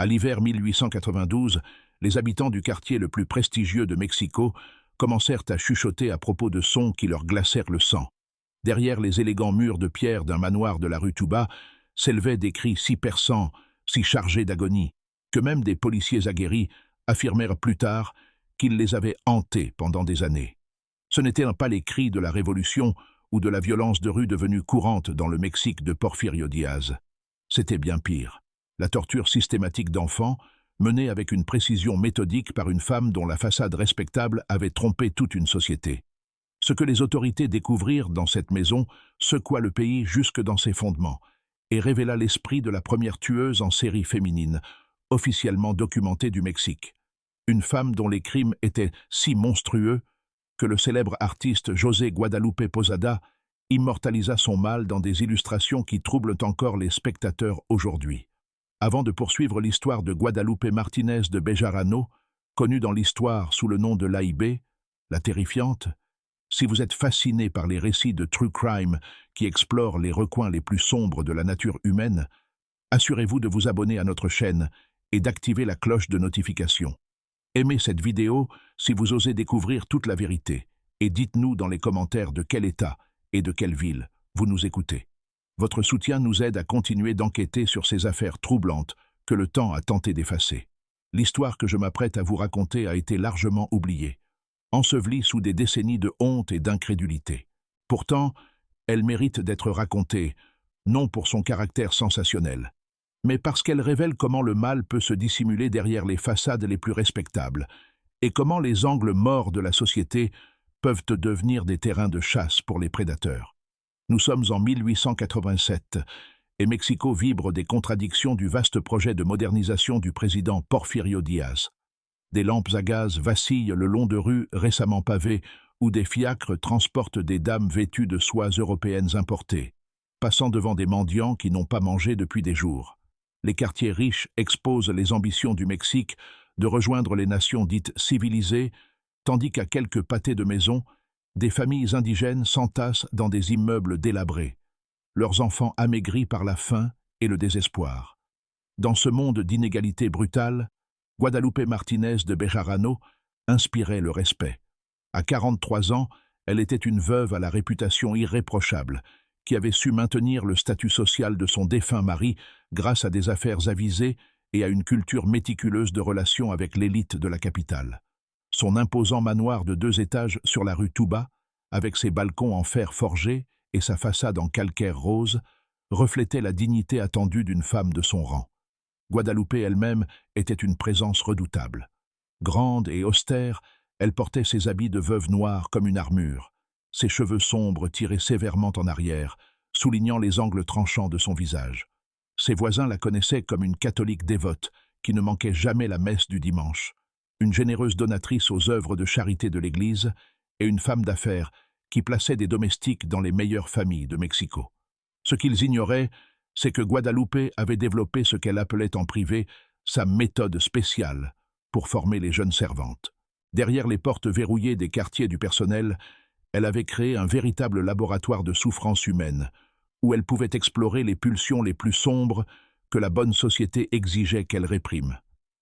À l'hiver 1892, les habitants du quartier le plus prestigieux de Mexico commencèrent à chuchoter à propos de sons qui leur glacèrent le sang. Derrière les élégants murs de pierre d'un manoir de la rue Touba s'élevaient des cris si perçants, si chargés d'agonie, que même des policiers aguerris affirmèrent plus tard qu'ils les avaient hantés pendant des années. Ce n'étaient pas les cris de la Révolution ou de la violence de rue devenue courante dans le Mexique de Porfirio Díaz. C'était bien pire. La torture systématique d'enfants, menée avec une précision méthodique par une femme dont la façade respectable avait trompé toute une société. Ce que les autorités découvrirent dans cette maison secoua le pays jusque dans ses fondements et révéla l'esprit de la première tueuse en série féminine, officiellement documentée du Mexique. Une femme dont les crimes étaient si monstrueux que le célèbre artiste José Guadalupe Posada immortalisa son mal dans des illustrations qui troublent encore les spectateurs aujourd'hui. Avant de poursuivre l'histoire de Guadalupe Martínez de Bejarano, connue dans l'histoire sous le nom de l'AIB, la terrifiante, si vous êtes fasciné par les récits de true crime qui explorent les recoins les plus sombres de la nature humaine, assurez-vous de vous abonner à notre chaîne et d'activer la cloche de notification. Aimez cette vidéo si vous osez découvrir toute la vérité et dites-nous dans les commentaires de quel État et de quelle ville vous nous écoutez. Votre soutien nous aide à continuer d'enquêter sur ces affaires troublantes que le temps a tenté d'effacer. L'histoire que je m'apprête à vous raconter a été largement oubliée, ensevelie sous des décennies de honte et d'incrédulité. Pourtant, elle mérite d'être racontée, non pour son caractère sensationnel, mais parce qu'elle révèle comment le mal peut se dissimuler derrière les façades les plus respectables, et comment les angles morts de la société peuvent devenir des terrains de chasse pour les prédateurs. Nous sommes en 1887, et Mexico vibre des contradictions du vaste projet de modernisation du président Porfirio Díaz. Des lampes à gaz vacillent le long de rues récemment pavées, où des fiacres transportent des dames vêtues de soies européennes importées, passant devant des mendiants qui n'ont pas mangé depuis des jours. Les quartiers riches exposent les ambitions du Mexique de rejoindre les nations dites civilisées, tandis qu'à quelques pâtés de maison, des familles indigènes s'entassent dans des immeubles délabrés, leurs enfants amaigris par la faim et le désespoir. Dans ce monde d'inégalités brutales, Guadalupe Martínez de Bejarano inspirait le respect. À 43 ans, elle était une veuve à la réputation irréprochable, qui avait su maintenir le statut social de son défunt mari grâce à des affaires avisées et à une culture méticuleuse de relations avec l'élite de la capitale. Son imposant manoir de 2 étages sur la rue Touba, avec ses balcons en fer forgé et sa façade en calcaire rose, reflétait la dignité attendue d'une femme de son rang. Guadalupe elle-même était une présence redoutable. Grande et austère, elle portait ses habits de veuve noire comme une armure, ses cheveux sombres tirés sévèrement en arrière, soulignant les angles tranchants de son visage. Ses voisins la connaissaient comme une catholique dévote qui ne manquait jamais la messe du dimanche, une généreuse donatrice aux œuvres de charité de l'Église et une femme d'affaires qui plaçait des domestiques dans les meilleures familles de Mexico. Ce qu'ils ignoraient, c'est que Guadalupe avait développé ce qu'elle appelait en privé sa méthode spéciale pour former les jeunes servantes. Derrière les portes verrouillées des quartiers du personnel, elle avait créé un véritable laboratoire de souffrance humaine, où elle pouvait explorer les pulsions les plus sombres que la bonne société exigeait qu'elle réprime.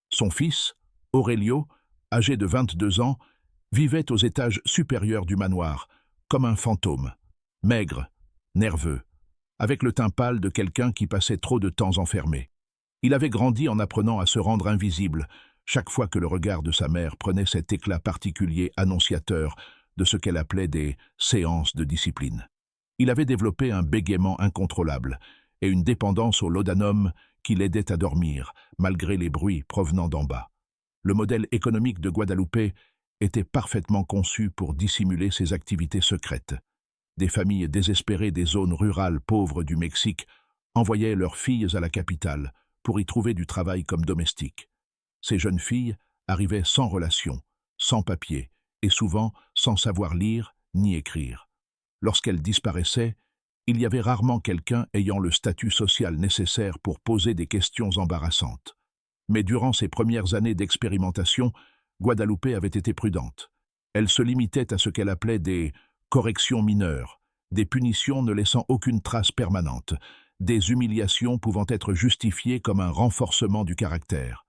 Son fils, Aurelio, âgé de 22 ans, vivait aux étages supérieurs du manoir, comme un fantôme, maigre, nerveux, avec le teint pâle de quelqu'un qui passait trop de temps enfermé. Il avait grandi en apprenant à se rendre invisible, chaque fois que le regard de sa mère prenait cet éclat particulier annonciateur de ce qu'elle appelait des séances de discipline. Il avait développé un bégaiement incontrôlable et une dépendance au laudanum qui l'aidait à dormir, malgré les bruits provenant d'en bas. Le modèle économique de Guadalupe était parfaitement conçu pour dissimuler ses activités secrètes. Des familles désespérées des zones rurales pauvres du Mexique envoyaient leurs filles à la capitale pour y trouver du travail comme domestiques. Ces jeunes filles arrivaient sans relation, sans papier et souvent sans savoir lire ni écrire. Lorsqu'elles disparaissaient, il y avait rarement quelqu'un ayant le statut social nécessaire pour poser des questions embarrassantes. Mais durant ses premières années d'expérimentation, Guadalupe avait été prudente. Elle se limitait à ce qu'elle appelait des corrections mineures, des punitions ne laissant aucune trace permanente, des humiliations pouvant être justifiées comme un renforcement du caractère.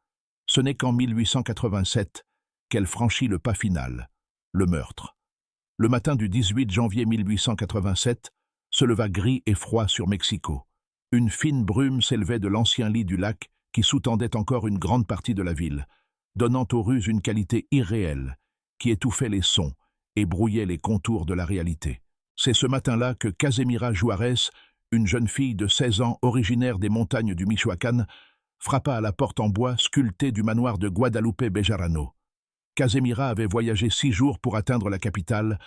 Ce n'est qu'en 1887 qu'elle franchit le pas final, le meurtre. Le matin du 18 janvier 1887 se leva gris et froid sur Mexico. Une fine brume s'élevait de l'ancien lit du lac qui sous-tendait encore une grande partie de la ville, donnant aux rues une qualité irréelle qui étouffait les sons et brouillait les contours de la réalité. C'est ce matin-là que Casemira Juárez, une jeune fille de 16 ans originaire des montagnes du Michoacán, frappa à la porte en bois sculptée du manoir de Guadalupe Bejarano. Casemira avait voyagé 6 jours pour atteindre la capitale,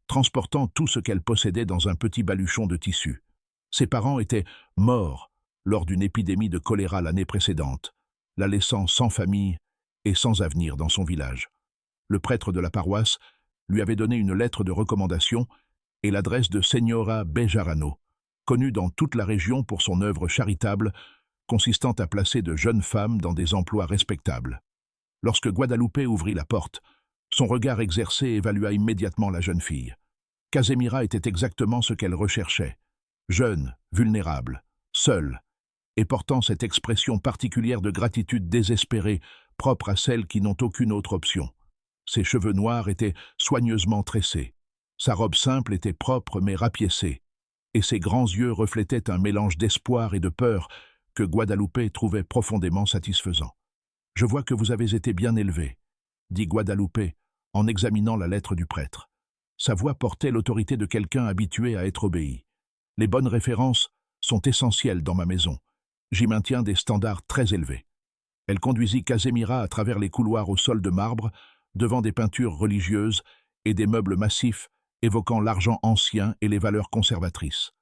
transportant tout ce qu'elle possédait dans un petit baluchon de tissu. Ses parents étaient morts lors d'une épidémie de choléra l'année précédente, la laissant sans famille et sans avenir dans son village. Le prêtre de la paroisse lui avait donné une lettre de recommandation et l'adresse de Señora Bejarano, connue dans toute la région pour son œuvre charitable consistant à placer de jeunes femmes dans des emplois respectables. Lorsque Guadalupe ouvrit la porte, son regard exercé évalua immédiatement la jeune fille. Casemira était exactement ce qu'elle recherchait. Jeune, vulnérable, seule, et portant cette expression particulière de gratitude désespérée, propre à celles qui n'ont aucune autre option. Ses cheveux noirs étaient soigneusement tressés. Sa robe simple était propre mais rapiécée, et ses grands yeux reflétaient un mélange d'espoir et de peur que Guadalupe trouvait profondément satisfaisant. « Je vois que vous avez été bien élevé », dit Guadalupe en examinant la lettre du prêtre. Sa voix portait l'autorité de quelqu'un habitué à être obéi. « Les bonnes références sont essentielles dans ma maison. J'y maintiens des standards très élevés. » Elle conduisit Casemira à travers les couloirs au sol de marbre, devant des peintures religieuses et des meubles massifs évoquant l'argent ancien et les valeurs conservatrices.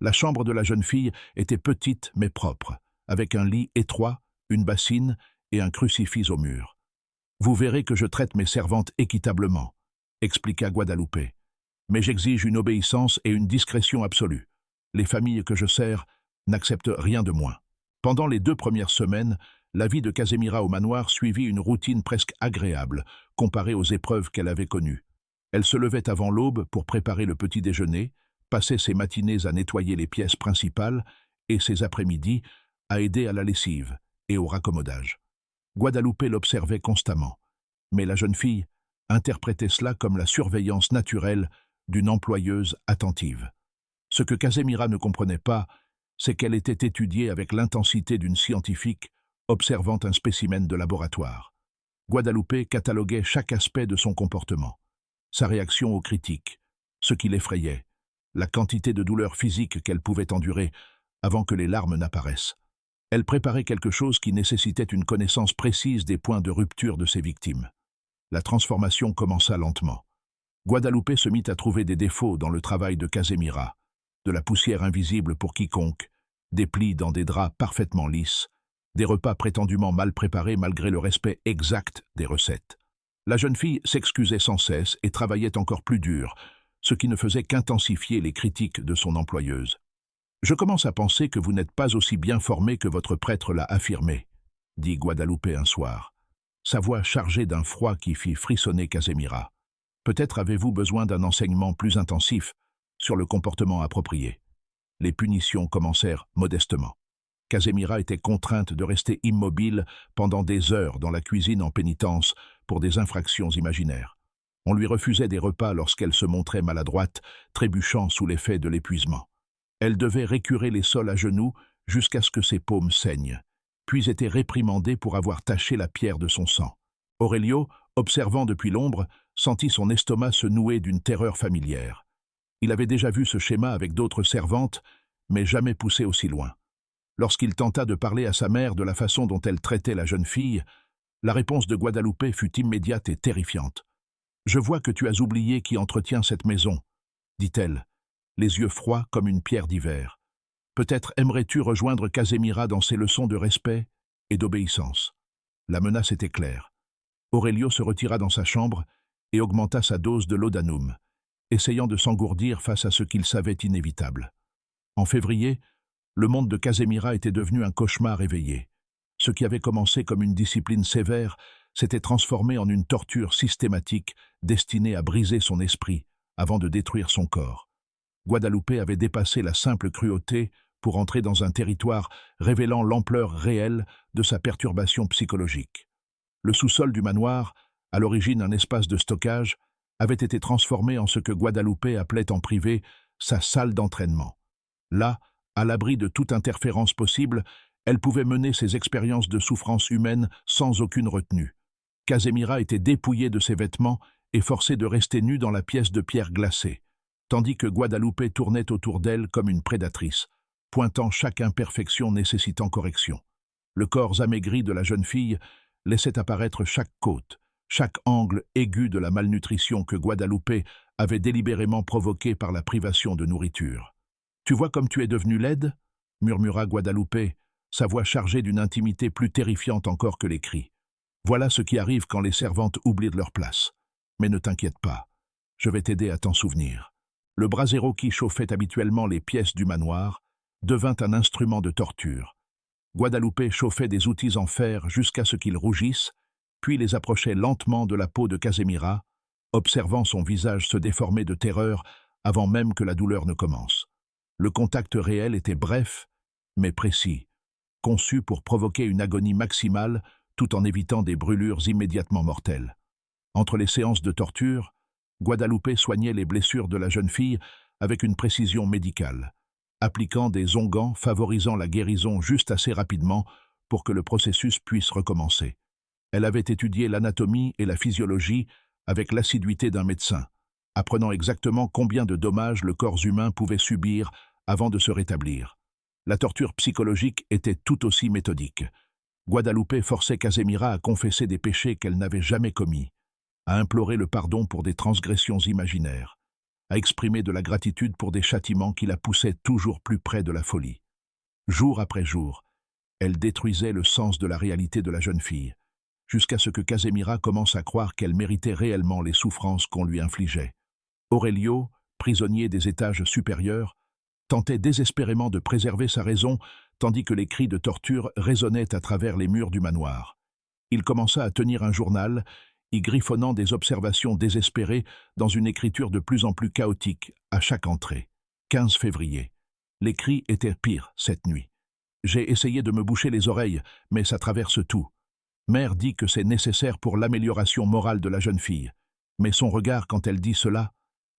La chambre de la jeune fille était petite mais propre, avec un lit étroit, une bassine et un crucifix au mur. « Vous verrez que je traite mes servantes équitablement », expliqua Guadalupe. « Mais j'exige une obéissance et une discrétion absolue. Les familles que je sers n'acceptent rien de moins. » Pendant les 2 premières semaines, la vie de Casemira au manoir suivit une routine presque agréable, comparée aux épreuves qu'elle avait connues. Elle se levait avant l'aube pour préparer le petit déjeuner, passait ses matinées à nettoyer les pièces principales et ses après-midi à aider à la lessive et au raccommodage. Guadalupe l'observait constamment, mais la jeune fille interprétait cela comme la surveillance naturelle d'une employeuse attentive. Ce que Casemira ne comprenait pas, c'est qu'elle était étudiée avec l'intensité d'une scientifique observant un spécimen de laboratoire. Guadalupe cataloguait chaque aspect de son comportement. Sa réaction aux critiques, ce qui l'effrayait, la quantité de douleur physique qu'elle pouvait endurer avant que les larmes n'apparaissent. Elle préparait quelque chose qui nécessitait une connaissance précise des points de rupture de ses victimes. La transformation commença lentement. Guadalupe se mit à trouver des défauts dans le travail de Casemira, de la poussière invisible pour quiconque, des plis dans des draps parfaitement lisses, des repas prétendument mal préparés malgré le respect exact des recettes. La jeune fille s'excusait sans cesse et travaillait encore plus dur, ce qui ne faisait qu'intensifier les critiques de son employeuse. « Je commence à penser que vous n'êtes pas aussi bien formé que votre prêtre l'a affirmé, » dit Guadalupe un soir, sa voix chargée d'un froid qui fit frissonner Casemira. « Peut-être avez-vous besoin d'un enseignement plus intensif sur le comportement approprié. » Les punitions commencèrent modestement. Casemira était contrainte de rester immobile pendant des heures dans la cuisine en pénitence pour des infractions imaginaires. On lui refusait des repas lorsqu'elle se montrait maladroite, trébuchant sous l'effet de l'épuisement. Elle devait récurer les sols à genoux jusqu'à ce que ses paumes saignent, puis était réprimandée pour avoir taché la pierre de son sang. Aurelio, observant depuis l'ombre, sentit son estomac se nouer d'une terreur familière. Il avait déjà vu ce schéma avec d'autres servantes, mais jamais poussé aussi loin. Lorsqu'il tenta de parler à sa mère de la façon dont elle traitait la jeune fille, la réponse de Guadalupe fut immédiate et terrifiante. « Je vois que tu as oublié qui entretient cette maison, » dit-elle, les yeux froids comme une pierre d'hiver. « Peut-être aimerais-tu rejoindre Casemira dans ses leçons de respect et d'obéissance. » La menace était claire. Aurelio se retira dans sa chambre et augmenta sa dose de laudanum, essayant de s'engourdir face à ce qu'il savait inévitable. En février, le monde de Casemira était devenu un cauchemar éveillé. Ce qui avait commencé comme une discipline sévère s'était transformé en une torture systématique destinée à briser son esprit avant de détruire son corps. Guadalupe avait dépassé la simple cruauté pour entrer dans un territoire révélant l'ampleur réelle de sa perturbation psychologique. Le sous-sol du manoir, à l'origine un espace de stockage, avait été transformé en ce que Guadalupe appelait en privé sa salle d'entraînement. Là, à l'abri de toute interférence possible, elle pouvait mener ses expériences de souffrance humaine sans aucune retenue. Casemira était dépouillée de ses vêtements et forcée de rester nue dans la pièce de pierre glacée, tandis que Guadalupe tournait autour d'elle comme une prédatrice, pointant chaque imperfection nécessitant correction. Le corps amaigri de la jeune fille laissait apparaître chaque côte, chaque angle aigu de la malnutrition que Guadalupe avait délibérément provoquée par la privation de nourriture. « Tu vois comme tu es devenue laide » murmura Guadalupe, sa voix chargée d'une intimité plus terrifiante encore que les cris. « Voilà ce qui arrive quand les servantes oublient de leur place. Mais ne t'inquiète pas, je vais t'aider à t'en souvenir. » Le brasero qui chauffait habituellement les pièces du manoir devint un instrument de torture. Guadalupe chauffait des outils en fer jusqu'à ce qu'ils rougissent, puis les approchait lentement de la peau de Casemira, observant son visage se déformer de terreur avant même que la douleur ne commence. Le contact réel était bref, mais précis, conçu pour provoquer une agonie maximale tout en évitant des brûlures immédiatement mortelles. Entre les séances de torture, Guadalupe soignait les blessures de la jeune fille avec une précision médicale, appliquant des onguents favorisant la guérison juste assez rapidement pour que le processus puisse recommencer. Elle avait étudié l'anatomie et la physiologie avec l'assiduité d'un médecin, apprenant exactement combien de dommages le corps humain pouvait subir avant de se rétablir. La torture psychologique était tout aussi méthodique. Guadalupe forçait Casemira à confesser des péchés qu'elle n'avait jamais commis, à implorer le pardon pour des transgressions imaginaires, à exprimer de la gratitude pour des châtiments qui la poussaient toujours plus près de la folie. Jour après jour, elle détruisait le sens de la réalité de la jeune fille, jusqu'à ce que Casemira commence à croire qu'elle méritait réellement les souffrances qu'on lui infligeait. Aurelio, prisonnier des étages supérieurs, tentait désespérément de préserver sa raison tandis que les cris de torture résonnaient à travers les murs du manoir. Il commença à tenir un journal, y griffonnant des observations désespérées dans une écriture de plus en plus chaotique à chaque entrée. 15 février. Les cris étaient pires cette nuit. J'ai essayé de me boucher les oreilles, mais ça traverse tout. Mère dit que c'est nécessaire pour l'amélioration morale de la jeune fille. Mais son regard quand elle dit cela,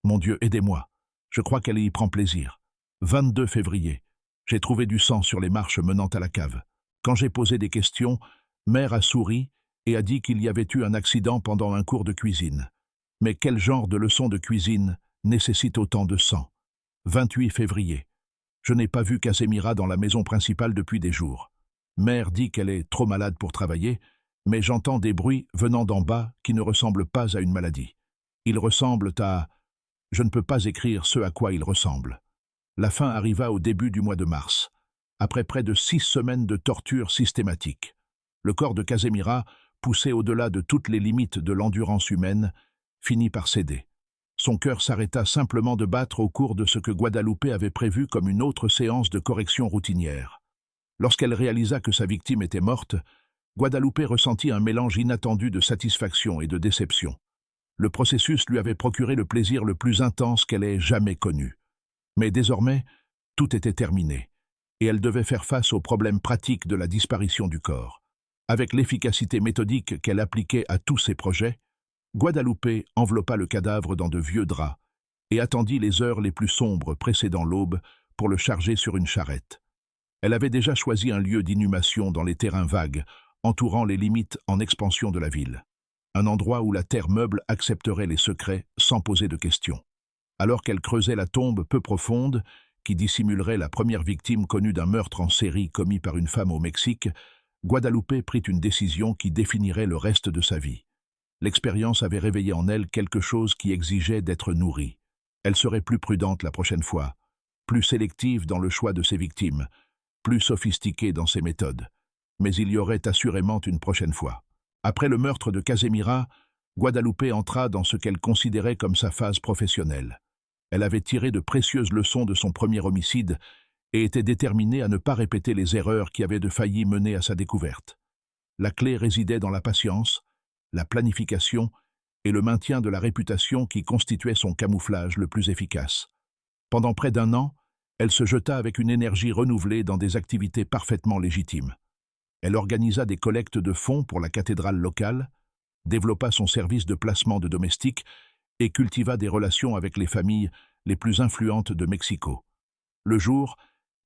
mon Dieu, aidez-moi. Je crois qu'elle y prend plaisir. 22 février. J'ai trouvé du sang sur les marches menant à la cave. Quand j'ai posé des questions, Mère a souri et a dit qu'il y avait eu un accident pendant un cours de cuisine. Mais quel genre de leçon de cuisine nécessite autant de sang? 28 février. Je n'ai pas vu Casemira dans la maison principale depuis des jours. Mère dit qu'elle est trop malade pour travailler, mais j'entends des bruits venant d'en bas qui ne ressemblent pas à une maladie. Ils ressemblent à... Je ne peux pas écrire ce à quoi ils ressemblent. La fin arriva au début du mois de mars, après près de 6 semaines de torture systématique. Le corps de Casemira, poussé au-delà de toutes les limites de l'endurance humaine, finit par céder. Son cœur s'arrêta simplement de battre au cours de ce que Guadalupe avait prévu comme une autre séance de correction routinière. Lorsqu'elle réalisa que sa victime était morte, Guadalupe ressentit un mélange inattendu de satisfaction et de déception. Le processus lui avait procuré le plaisir le plus intense qu'elle ait jamais connu. Mais désormais, tout était terminé, et elle devait faire face au problème pratique de la disparition du corps. Avec l'efficacité méthodique qu'elle appliquait à tous ses projets, Guadalupe enveloppa le cadavre dans de vieux draps et attendit les heures les plus sombres précédant l'aube pour le charger sur une charrette. Elle avait déjà choisi un lieu d'inhumation dans les terrains vagues, entourant les limites en expansion de la ville. Un endroit où la terre meuble accepterait les secrets sans poser de questions. Alors qu'elle creusait la tombe peu profonde, qui dissimulerait la première victime connue d'un meurtre en série commis par une femme au Mexique, Guadalupe prit une décision qui définirait le reste de sa vie. L'expérience avait réveillé en elle quelque chose qui exigeait d'être nourrie. Elle serait plus prudente la prochaine fois, plus sélective dans le choix de ses victimes, plus sophistiquée dans ses méthodes. Mais il y aurait assurément une prochaine fois. Après le meurtre de Casemira, Guadalupe entra dans ce qu'elle considérait comme sa phase professionnelle. Elle avait tiré de précieuses leçons de son premier homicide et était déterminée à ne pas répéter les erreurs qui avaient de failli mener à sa découverte. La clé résidait dans la patience, la planification et le maintien de la réputation qui constituait son camouflage le plus efficace. Pendant près d'1 an, Elle se jeta avec une énergie renouvelée dans des activités parfaitement légitimes. Elle organisa des collectes de fonds pour la cathédrale locale, développa son service de placement de domestiques et cultiva des relations avec les familles les plus influentes de Mexico. Le jour,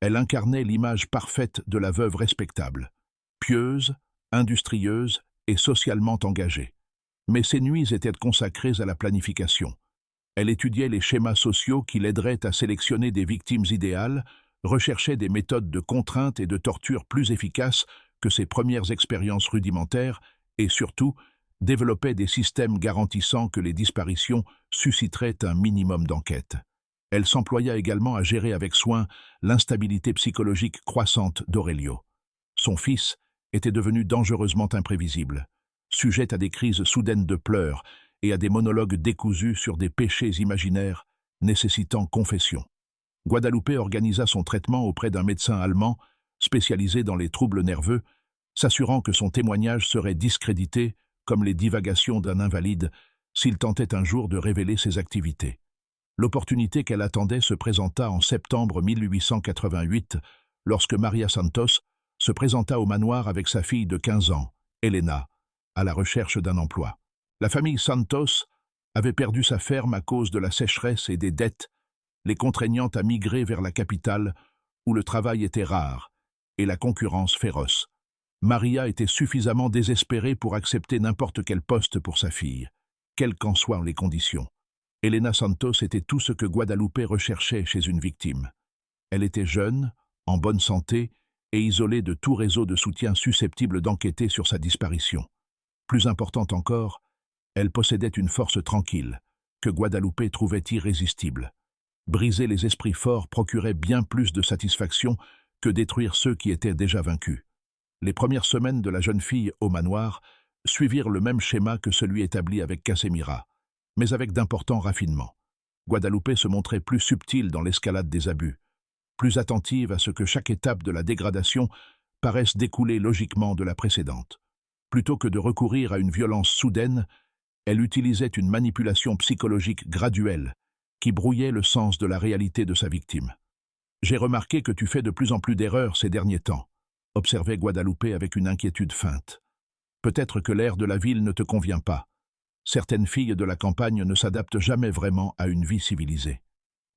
elle incarnait l'image parfaite de la veuve respectable, pieuse, industrieuse et socialement engagée. Mais ses nuits étaient consacrées à la planification. Elle étudiait les schémas sociaux qui l'aideraient à sélectionner des victimes idéales, recherchait des méthodes de contrainte et de torture plus efficaces que ses premières expériences rudimentaires et, surtout, développait des systèmes garantissant que les disparitions susciteraient un minimum d'enquête. Elle s'employa également à gérer avec soin l'instabilité psychologique croissante d'Aurelio. Son fils était devenu dangereusement imprévisible, sujet à des crises soudaines de pleurs et à des monologues décousus sur des péchés imaginaires nécessitant confession. Guadalupe organisa son traitement auprès d'un médecin allemand spécialisé dans les troubles nerveux, s'assurant que son témoignage serait discrédité comme les divagations d'un invalide s'il tentait un jour de révéler ses activités. L'opportunité qu'elle attendait se présenta en septembre 1888, lorsque Maria Santos se présenta au manoir avec sa fille de 15 ans, Elena, à la recherche d'un emploi. La famille Santos avait perdu sa ferme à cause de la sécheresse et des dettes, les contraignant à migrer vers la capitale, où le travail était rare et la concurrence féroce. Maria était suffisamment désespérée pour accepter n'importe quel poste pour sa fille, quelles qu'en soient les conditions. Elena Santos était tout ce que Guadalupe recherchait chez une victime. Elle était jeune, en bonne santé et isolée de tout réseau de soutien susceptible d'enquêter sur sa disparition. Plus importante encore, elle possédait une force tranquille, que Guadalupe trouvait irrésistible. Briser les esprits forts procurait bien plus de satisfaction que détruire ceux qui étaient déjà vaincus. Les premières semaines de la jeune fille au manoir suivirent le même schéma que celui établi avec Casemira, mais avec d'importants raffinements. Guadalupe se montrait plus subtile dans l'escalade des abus, plus attentive à ce que chaque étape de la dégradation paraisse découler logiquement de la précédente. Plutôt que de recourir à une violence soudaine, elle utilisait une manipulation psychologique graduelle qui brouillait le sens de la réalité de sa victime. « J'ai remarqué que tu fais de plus en plus d'erreurs ces derniers temps », observait Guadalupe avec une inquiétude feinte. « Peut-être que l'air de la ville ne te convient pas. Certaines filles de la campagne ne s'adaptent jamais vraiment à une vie civilisée. »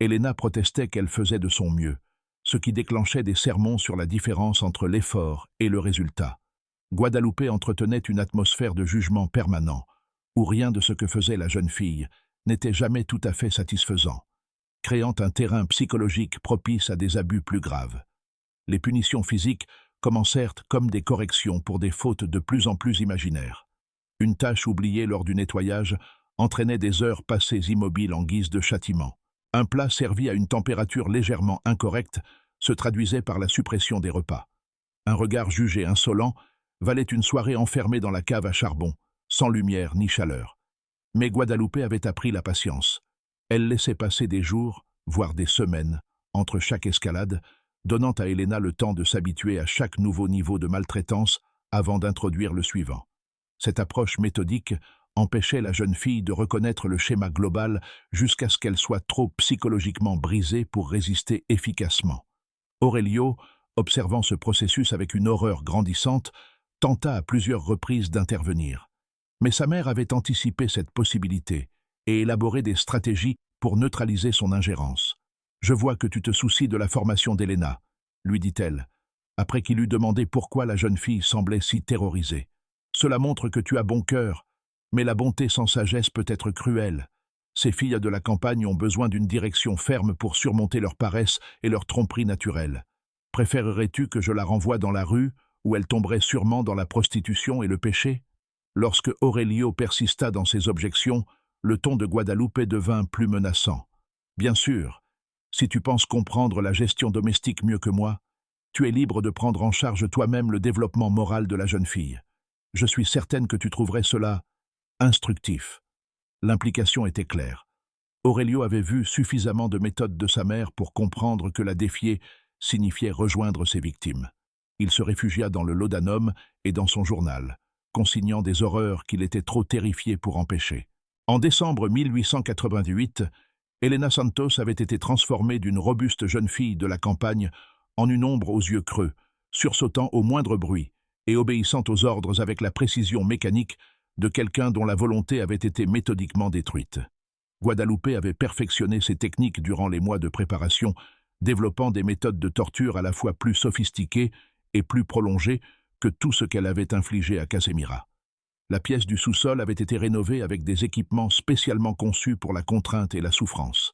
Elena protestait qu'elle faisait de son mieux, ce qui déclenchait des sermons sur la différence entre l'effort et le résultat. Guadalupe entretenait une atmosphère de jugement permanent, où rien de ce que faisait la jeune fille n'était jamais tout à fait satisfaisant, créant un terrain psychologique propice à des abus plus graves. Les punitions physiques commencèrent comme des corrections pour des fautes de plus en plus imaginaires. Une tâche oubliée lors du nettoyage entraînait des heures passées immobiles en guise de châtiment. Un plat servi à une température légèrement incorrecte se traduisait par la suppression des repas. Un regard jugé insolent valait une soirée enfermée dans la cave à charbon, sans lumière ni chaleur. Mais Guadalupe avait appris la patience. Elle laissait passer des jours, voire des semaines, entre chaque escalade, donnant à Elena le temps de s'habituer à chaque nouveau niveau de maltraitance avant d'introduire le suivant. Cette approche méthodique empêchait la jeune fille de reconnaître le schéma global jusqu'à ce qu'elle soit trop psychologiquement brisée pour résister efficacement. Aurelio, observant ce processus avec une horreur grandissante, tenta à plusieurs reprises d'intervenir. Mais sa mère avait anticipé cette possibilité et élaboré des stratégies pour neutraliser son ingérence. « Je vois que tu te soucies de la formation d'Elena », lui dit-elle, après qu'il eut demandé pourquoi la jeune fille semblait si terrorisée. « Cela montre que tu as bon cœur, mais la bonté sans sagesse peut être cruelle. Ces filles de la campagne ont besoin d'une direction ferme pour surmonter leur paresse et leur tromperie naturelle. Préférerais-tu que je la renvoie dans la rue, où elle tomberait sûrement dans la prostitution et le péché ?» Lorsque Aurelio persista dans ses objections, le ton de Guadalupe devint plus menaçant. « Bien sûr, si tu penses comprendre la gestion domestique mieux que moi, tu es libre de prendre en charge toi-même le développement moral de la jeune fille. Je suis certaine que tu trouverais cela instructif. » L'implication était claire. Aurelio avait vu suffisamment de méthodes de sa mère pour comprendre que la défier signifiait rejoindre ses victimes. Il se réfugia dans le laudanum et dans son journal, consignant des horreurs qu'il était trop terrifié pour empêcher. En décembre 1888, Elena Santos avait été transformée d'une robuste jeune fille de la campagne en une ombre aux yeux creux, sursautant au moindre bruit et obéissant aux ordres avec la précision mécanique de quelqu'un dont la volonté avait été méthodiquement détruite. Guadalupe avait perfectionné ses techniques durant les mois de préparation, développant des méthodes de torture à la fois plus sophistiquées et plus prolongées que tout ce qu'elle avait infligé à Casemira. La pièce du sous-sol avait été rénovée avec des équipements spécialement conçus pour la contrainte et la souffrance.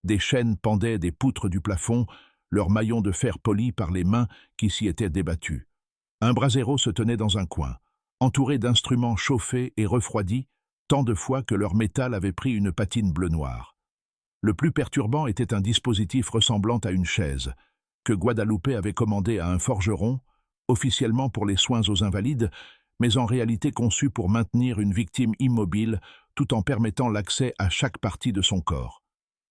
Des chaînes pendaient des poutres du plafond, leurs maillons de fer polis par les mains qui s'y étaient débattus. Un brasero se tenait dans un coin, entouré d'instruments chauffés et refroidis, tant de fois que leur métal avait pris une patine bleu-noir. Le plus perturbant était un dispositif ressemblant à une chaise, que Guadalupe avait commandé à un forgeron, officiellement pour les soins aux invalides, mais en réalité conçu pour maintenir une victime immobile tout en permettant l'accès à chaque partie de son corps.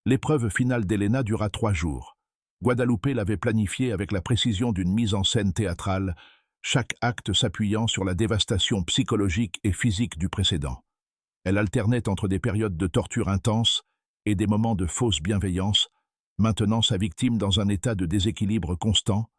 L'épreuve finale d'Elena dura 3 jours. Guadalupe l'avait planifiée avec la précision d'une mise en scène théâtrale, chaque acte s'appuyant sur la dévastation psychologique et physique du précédent. Elle alternait entre des périodes de torture intense et des moments de fausse bienveillance, maintenant sa victime dans un état de déséquilibre constant,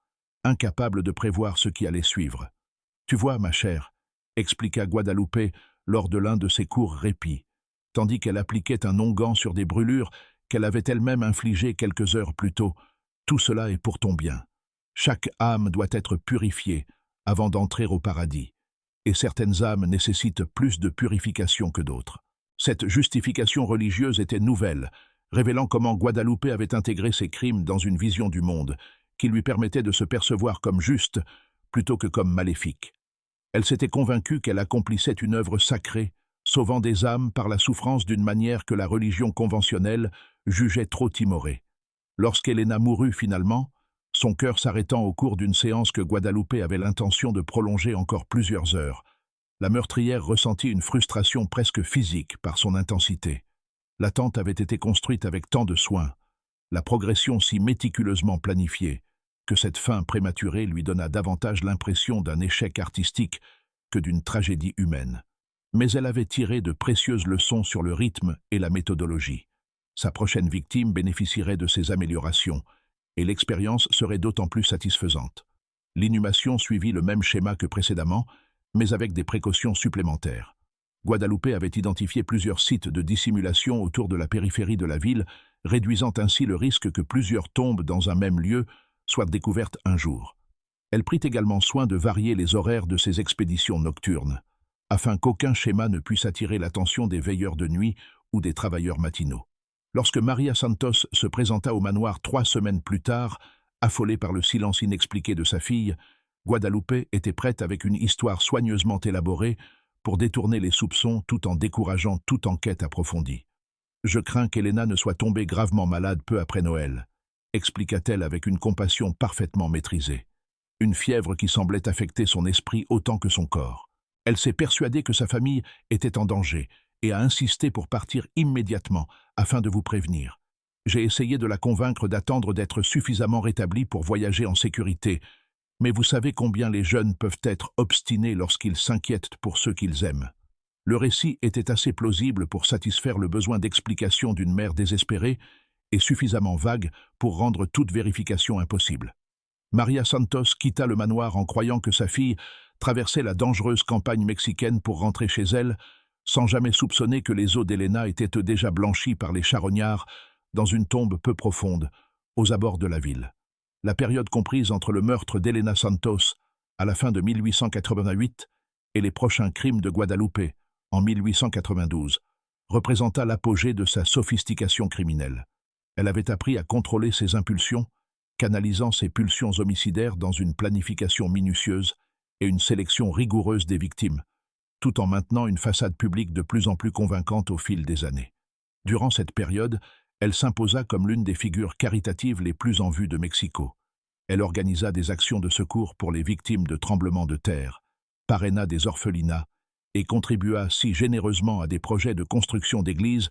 incapable de prévoir ce qui allait suivre. « Tu vois, ma chère », expliqua Guadalupe lors de l'un de ses courts répits, tandis qu'elle appliquait un onguent sur des brûlures qu'elle avait elle-même infligées quelques heures plus tôt. « Tout cela est pour ton bien. Chaque âme doit être purifiée avant d'entrer au paradis, et certaines âmes nécessitent plus de purification que d'autres. » Cette justification religieuse était nouvelle, révélant comment Guadalupe avait intégré ses crimes dans une vision du monde, qui lui permettait de se percevoir comme juste plutôt que comme maléfique. Elle s'était convaincue qu'elle accomplissait une œuvre sacrée, sauvant des âmes par la souffrance d'une manière que la religion conventionnelle jugeait trop timorée. Lorsqu'Elena mourut finalement, son cœur s'arrêtant au cours d'une séance que Guadalupe avait l'intention de prolonger encore plusieurs heures, la meurtrière ressentit une frustration presque physique par son intensité. La tente avait été construite avec tant de soin, la progression si méticuleusement planifiée, que cette fin prématurée lui donna davantage l'impression d'un échec artistique que d'une tragédie humaine. Mais elle avait tiré de précieuses leçons sur le rythme et la méthodologie. Sa prochaine victime bénéficierait de ces améliorations, et l'expérience serait d'autant plus satisfaisante. L'inhumation suivit le même schéma que précédemment, mais avec des précautions supplémentaires. Guadalupe avait identifié plusieurs sites de dissimulation autour de la périphérie de la ville, réduisant ainsi le risque que plusieurs tombes dans un même lieu soient découvertes un jour. Elle prit également soin de varier les horaires de ses expéditions nocturnes, afin qu'aucun schéma ne puisse attirer l'attention des veilleurs de nuit ou des travailleurs matinaux. Lorsque Maria Santos se présenta au manoir 3 semaines plus tard, affolée par le silence inexpliqué de sa fille, Guadalupe était prête avec une histoire soigneusement élaborée pour détourner les soupçons tout en décourageant toute enquête approfondie. « Je crains qu'Elena ne soit tombée gravement malade peu après Noël », expliqua-t-elle avec une compassion parfaitement maîtrisée. Une fièvre qui semblait affecter son esprit autant que son corps. Elle s'est persuadée que sa famille était en danger et a insisté pour partir immédiatement afin de vous prévenir. J'ai essayé de la convaincre d'attendre d'être suffisamment rétablie pour voyager en sécurité, mais vous savez combien les jeunes peuvent être obstinés lorsqu'ils s'inquiètent pour ceux qu'ils aiment. Le récit était assez plausible pour satisfaire le besoin d'explication d'une mère désespérée et suffisamment vague pour rendre toute vérification impossible. Maria Santos quitta le manoir en croyant que sa fille traversait la dangereuse campagne mexicaine pour rentrer chez elle, sans jamais soupçonner que les os d'Elena étaient déjà blanchis par les charognards dans une tombe peu profonde, aux abords de la ville. La période comprise entre le meurtre d'Elena Santos, à la fin de 1888, et les prochains crimes de Guadalupe, en 1892, représenta l'apogée de sa sophistication criminelle. Elle avait appris à contrôler ses impulsions, canalisant ses pulsions homicidaires dans une planification minutieuse et une sélection rigoureuse des victimes, tout en maintenant une façade publique de plus en plus convaincante au fil des années. Durant cette période, elle s'imposa comme l'une des figures caritatives les plus en vue de Mexico. Elle organisa des actions de secours pour les victimes de tremblements de terre, parraina des orphelinats et contribua si généreusement à des projets de construction d'églises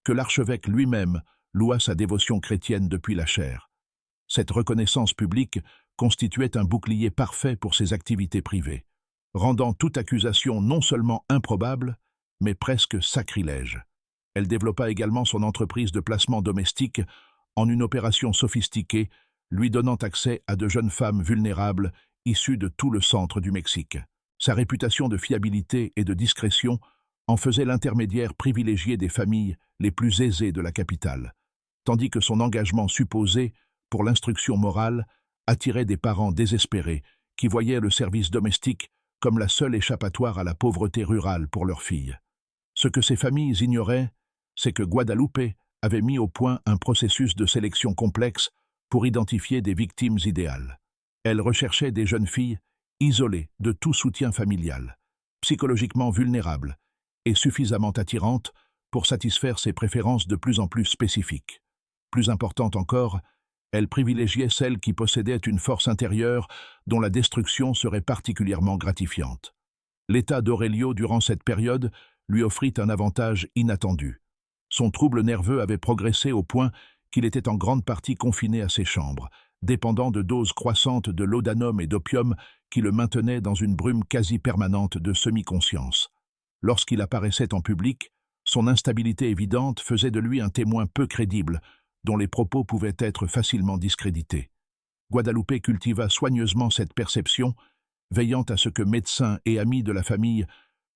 que l'archevêque lui-même loua sa dévotion chrétienne depuis la chair. Cette reconnaissance publique constituait un bouclier parfait pour ses activités privées, rendant toute accusation non seulement improbable, mais presque sacrilège. Elle développa également son entreprise de placement domestique en une opération sophistiquée, lui donnant accès à de jeunes femmes vulnérables issues de tout le centre du Mexique. Sa réputation de fiabilité et de discrétion en faisait l'intermédiaire privilégié des familles les plus aisées de la capitale, tandis que son engagement supposé pour l'instruction morale attirait des parents désespérés qui voyaient le service domestique comme la seule échappatoire à la pauvreté rurale pour leurs filles. Ce que ces familles ignoraient, c'est que Guadalupe avait mis au point un processus de sélection complexe pour identifier des victimes idéales. Elle recherchait des jeunes filles isolées de tout soutien familial, psychologiquement vulnérables et suffisamment attirantes pour satisfaire ses préférences de plus en plus spécifiques. Plus importante encore, elle privilégiait celles qui possédaient une force intérieure dont la destruction serait particulièrement gratifiante. L'état d'Aurelio durant cette période lui offrit un avantage inattendu. Son trouble nerveux avait progressé au point qu'il était en grande partie confiné à ses chambres, dépendant de doses croissantes de laudanum et d'opium qui le maintenaient dans une brume quasi permanente de semi-conscience. Lorsqu'il apparaissait en public, son instabilité évidente faisait de lui un témoin peu crédible, dont les propos pouvaient être facilement discrédités. Guadalupe cultiva soigneusement cette perception, veillant à ce que médecins et amis de la famille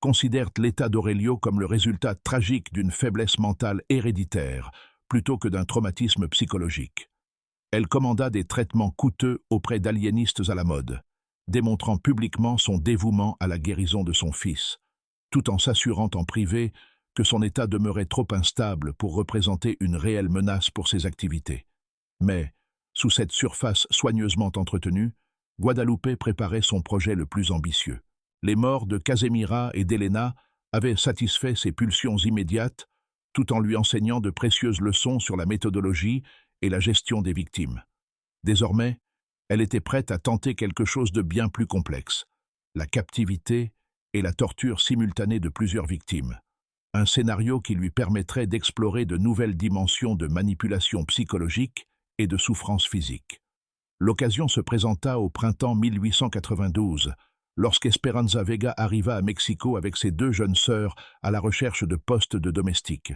considèrent l'état d'Aurelio comme le résultat tragique d'une faiblesse mentale héréditaire, plutôt que d'un traumatisme psychologique. Elle commanda des traitements coûteux auprès d'aliénistes à la mode, démontrant publiquement son dévouement à la guérison de son fils, tout en s'assurant en privé que son état demeurait trop instable pour représenter une réelle menace pour ses activités. Mais, sous cette surface soigneusement entretenue, Guadalupe préparait son projet le plus ambitieux. Les morts de Casemira et d'Elena avaient satisfait ses pulsions immédiates, tout en lui enseignant de précieuses leçons sur la méthodologie et la gestion des victimes. Désormais, elle était prête à tenter quelque chose de bien plus complexe, la captivité et la torture simultanée de plusieurs victimes. Un scénario qui lui permettrait d'explorer de nouvelles dimensions de manipulation psychologique et de souffrance physique. L'occasion se présenta au printemps 1892, lorsqu'Esperanza Vega arriva à Mexico avec ses 2 jeunes sœurs à la recherche de postes de domestiques.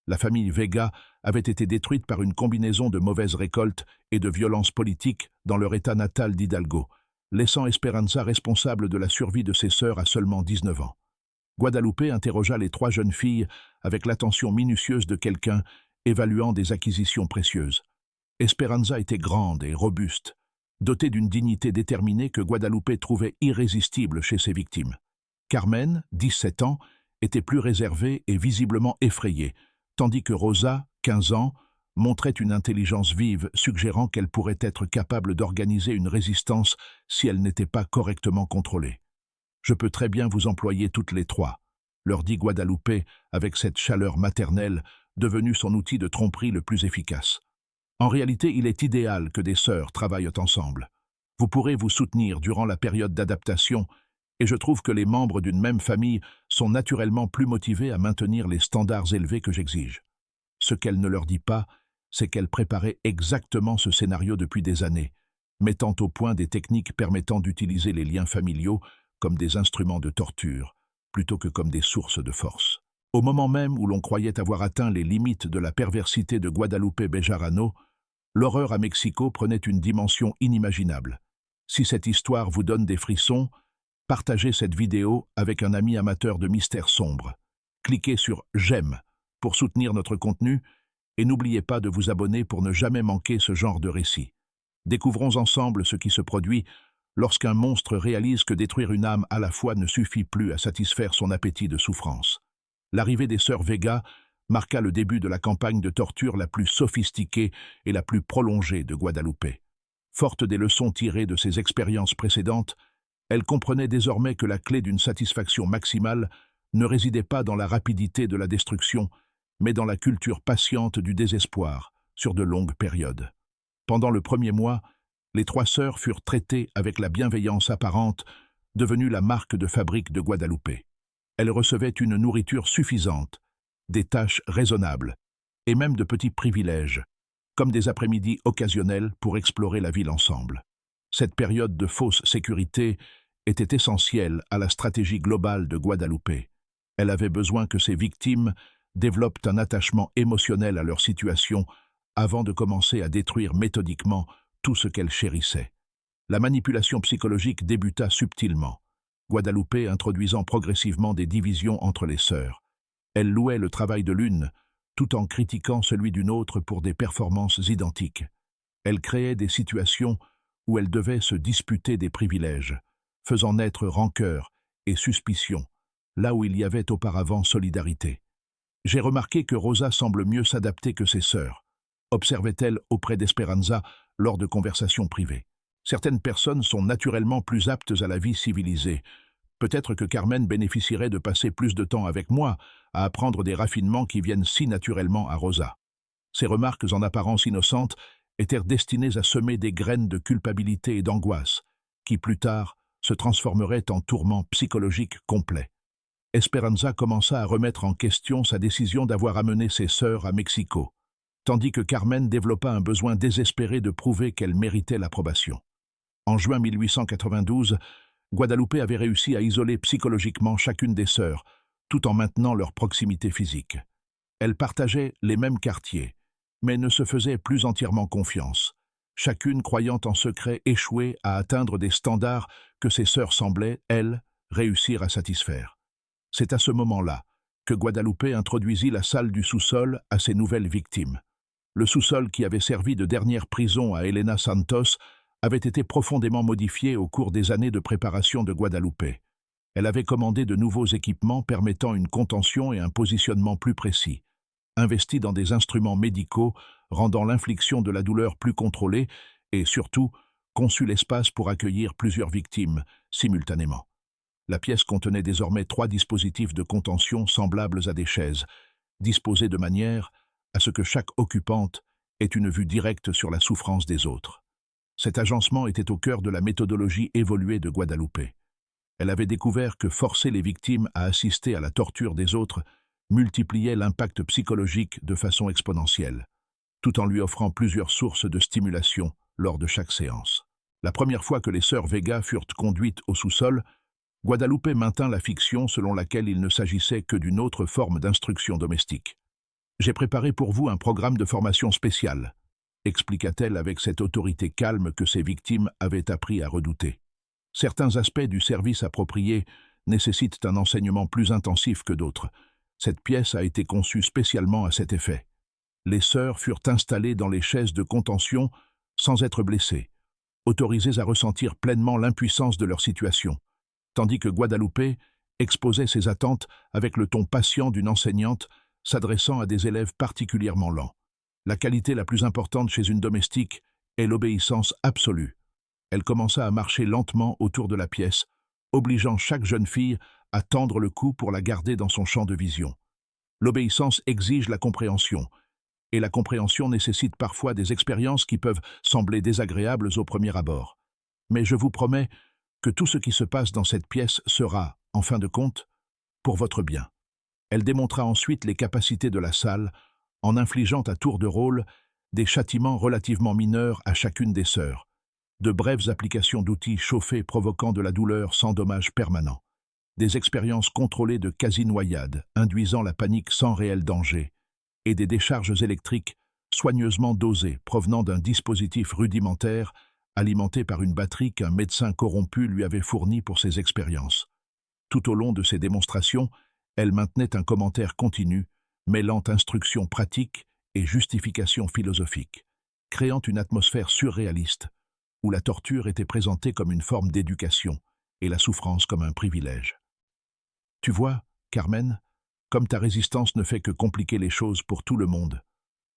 La famille Vega avait été détruite par une combinaison de mauvaises récoltes et de violences politiques dans leur état natal d'Hidalgo, laissant Esperanza responsable de la survie de ses sœurs à seulement 19 ans. Guadalupe interrogea les 3 jeunes filles avec l'attention minutieuse de quelqu'un évaluant des acquisitions précieuses. Esperanza était grande et robuste, dotée d'une dignité déterminée que Guadalupe trouvait irrésistible chez ses victimes. Carmen, 17 ans, était plus réservée et visiblement effrayée, tandis que Rosa, 15 ans, montrait une intelligence vive, suggérant qu'elle pourrait être capable d'organiser une résistance si elle n'était pas correctement contrôlée. « Je peux très bien vous employer toutes les 3, leur dit Guadalupe avec cette chaleur maternelle, devenue son outil de tromperie le plus efficace. En réalité, il est idéal que des sœurs travaillent ensemble. Vous pourrez vous soutenir durant la période d'adaptation, et je trouve que les membres d'une même famille sont naturellement plus motivés à maintenir les standards élevés que j'exige. Ce qu'elle ne leur dit pas, c'est qu'elle préparait exactement ce scénario depuis des années, mettant au point des techniques permettant d'utiliser les liens familiaux comme des instruments de torture, plutôt que comme des sources de force. Au moment même où l'on croyait avoir atteint les limites de la perversité de Guadalupe Bejarano, l'horreur à Mexico prenait une dimension inimaginable. Si cette histoire vous donne des frissons, partagez cette vidéo avec un ami amateur de mystères sombres. Cliquez sur « J'aime » pour soutenir notre contenu et n'oubliez pas de vous abonner pour ne jamais manquer ce genre de récit. Découvrons ensemble ce qui se produit lorsqu'un monstre réalise que détruire une âme à la fois ne suffit plus à satisfaire son appétit de souffrance. L'arrivée des sœurs Vega marqua le début de la campagne de torture la plus sophistiquée et la plus prolongée de Guadalupe. Forte des leçons tirées de ses expériences précédentes, elle comprenait désormais que la clé d'une satisfaction maximale ne résidait pas dans la rapidité de la destruction, mais dans la culture patiente du désespoir sur de longues périodes. Pendant le premier mois, les 3 sœurs furent traitées avec la bienveillance apparente, devenue la marque de fabrique de Guadalupe. Elles recevaient une nourriture suffisante, des tâches raisonnables, et même de petits privilèges, comme des après-midi occasionnels pour explorer la ville ensemble. Cette période de fausse sécurité était essentielle à la stratégie globale de Guadalupe. Elle avait besoin que ses victimes développent un attachement émotionnel à leur situation avant de commencer à détruire méthodiquement tout ce qu'elles chérissaient. La manipulation psychologique débuta subtilement, Guadalupe introduisant progressivement des divisions entre les sœurs. Elle louait le travail de l'une, tout en critiquant celui d'une autre pour des performances identiques. Elle créait des situations où elles devaient se disputer des privilèges, faisant naître rancœur et suspicion, là où il y avait auparavant solidarité. J'ai remarqué que Rosa semble mieux s'adapter que ses sœurs, observait-elle auprès d'Esperanza lors de conversations privées. Certaines personnes sont naturellement plus aptes à la vie civilisée. Peut-être que Carmen bénéficierait de passer plus de temps avec moi, à apprendre des raffinements qui viennent si naturellement à Rosa. Ces remarques en apparence innocentes étaient destinées à semer des graines de culpabilité et d'angoisse, qui plus tard se transformeraient en tourments psychologiques complets. Esperanza commença à remettre en question sa décision d'avoir amené ses sœurs à Mexico, tandis que Carmen développa un besoin désespéré de prouver qu'elle méritait l'approbation. En juin 1892, Guadalupe avait réussi à isoler psychologiquement chacune des sœurs, tout en maintenant leur proximité physique. Elles partageaient les mêmes quartiers, mais ne se faisaient plus entièrement confiance, chacune croyant en secret échouer à atteindre des standards que ses sœurs semblaient, elles, réussir à satisfaire. C'est à ce moment-là que Guadalupe introduisit la salle du sous-sol à ses nouvelles victimes. Le sous-sol qui avait servi de dernière prison à Elena Santos avait été profondément modifié au cours des années de préparation de Guadalupe. Elle avait commandé de nouveaux équipements permettant une contention et un positionnement plus précis, investi dans des instruments médicaux rendant l'infliction de la douleur plus contrôlée et, surtout, conçu l'espace pour accueillir plusieurs victimes simultanément. La pièce contenait désormais 3 dispositifs de contention semblables à des chaises, disposés de manière à ce que chaque occupante ait une vue directe sur la souffrance des autres. Cet agencement était au cœur de la méthodologie évoluée de Guadalupe. Elle avait découvert que forcer les victimes à assister à la torture des autres multipliait l'impact psychologique de façon exponentielle, tout en lui offrant plusieurs sources de stimulation lors de chaque séance. La première fois que les sœurs Vega furent conduites au sous-sol, Guadalupe maintint la fiction selon laquelle il ne s'agissait que d'une autre forme d'instruction domestique. « J'ai préparé pour vous un programme de formation spécial », expliqua-t-elle avec cette autorité calme que ses victimes avaient appris à redouter. Certains aspects du service approprié nécessitent un enseignement plus intensif que d'autres. Cette pièce a été conçue spécialement à cet effet. Les sœurs furent installées dans les chaises de contention sans être blessées, autorisées à ressentir pleinement l'impuissance de leur situation, tandis que Guadalupe exposait ses attentes avec le ton patient d'une enseignante s'adressant à des élèves particulièrement lents. La qualité la plus importante chez une domestique est l'obéissance absolue. Elle commença à marcher lentement autour de la pièce, obligeant chaque jeune fille à tendre le cou pour la garder dans son champ de vision. L'obéissance exige la compréhension, et la compréhension nécessite parfois des expériences qui peuvent sembler désagréables au premier abord. Mais je vous promets que tout ce qui se passe dans cette pièce sera, en fin de compte, pour votre bien. Elle démontra ensuite les capacités de la salle, en infligeant à tour de rôle des châtiments relativement mineurs à chacune des sœurs, de brèves applications d'outils chauffés provoquant de la douleur sans dommage permanent, des expériences contrôlées de quasi-noyade induisant la panique sans réel danger, et des décharges électriques soigneusement dosées provenant d'un dispositif rudimentaire alimenté par une batterie qu'un médecin corrompu lui avait fournie pour ses expériences. Tout au long de ces démonstrations, elle maintenait un commentaire continu, mêlant instruction pratique et justification philosophique, créant une atmosphère surréaliste, où la torture était présentée comme une forme d'éducation et la souffrance comme un privilège. « Tu vois, Carmen, comme ta résistance ne fait que compliquer les choses pour tout le monde, »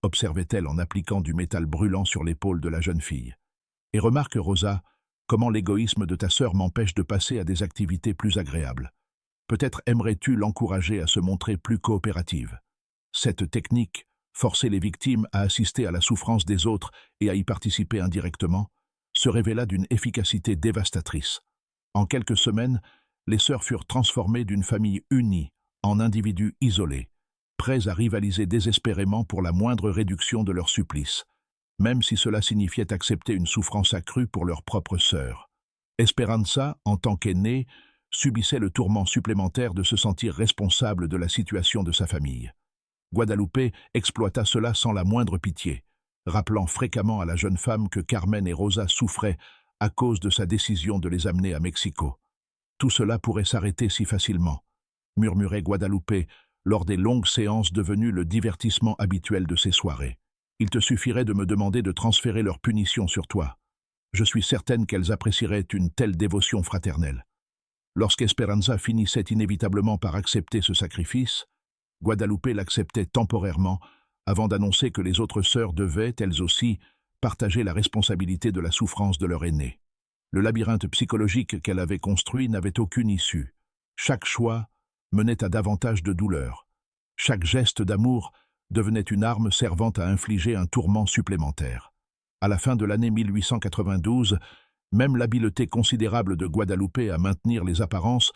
observait-elle en appliquant du métal brûlant sur l'épaule de la jeune fille. « Et remarque, Rosa, comment l'égoïsme de ta sœur m'empêche de passer à des activités plus agréables. Peut-être aimerais-tu l'encourager à se montrer plus coopérative. » Cette technique, forcer les victimes à assister à la souffrance des autres et à y participer indirectement, se révéla d'une efficacité dévastatrice. En quelques semaines, les sœurs furent transformées d'une famille unie en individus isolés, prêts à rivaliser désespérément pour la moindre réduction de leur supplice, même si cela signifiait accepter une souffrance accrue pour leur propre sœur. Esperanza, en tant qu'aînée, subissait le tourment supplémentaire de se sentir responsable de la situation de sa famille. Guadalupe exploita cela sans la moindre pitié, rappelant fréquemment à la jeune femme que Carmen et Rosa souffraient à cause de sa décision de les amener à Mexico. Tout cela pourrait s'arrêter si facilement, murmurait Guadalupe lors des longues séances devenues le divertissement habituel de ses soirées. Il te suffirait de me demander de transférer leur punition sur toi. Je suis certaine qu'elles apprécieraient une telle dévotion fraternelle. Lorsqu'Esperanza finissait inévitablement par accepter ce sacrifice, Guadalupe l'acceptait temporairement avant d'annoncer que les autres sœurs devaient, elles aussi, partager la responsabilité de la souffrance de leur aînée. Le labyrinthe psychologique qu'elle avait construit n'avait aucune issue. Chaque choix menait à davantage de douleur. Chaque geste d'amour devenait une arme servant à infliger un tourment supplémentaire. À la fin de l'année 1892, même l'habileté considérable de Guadalupe à maintenir les apparences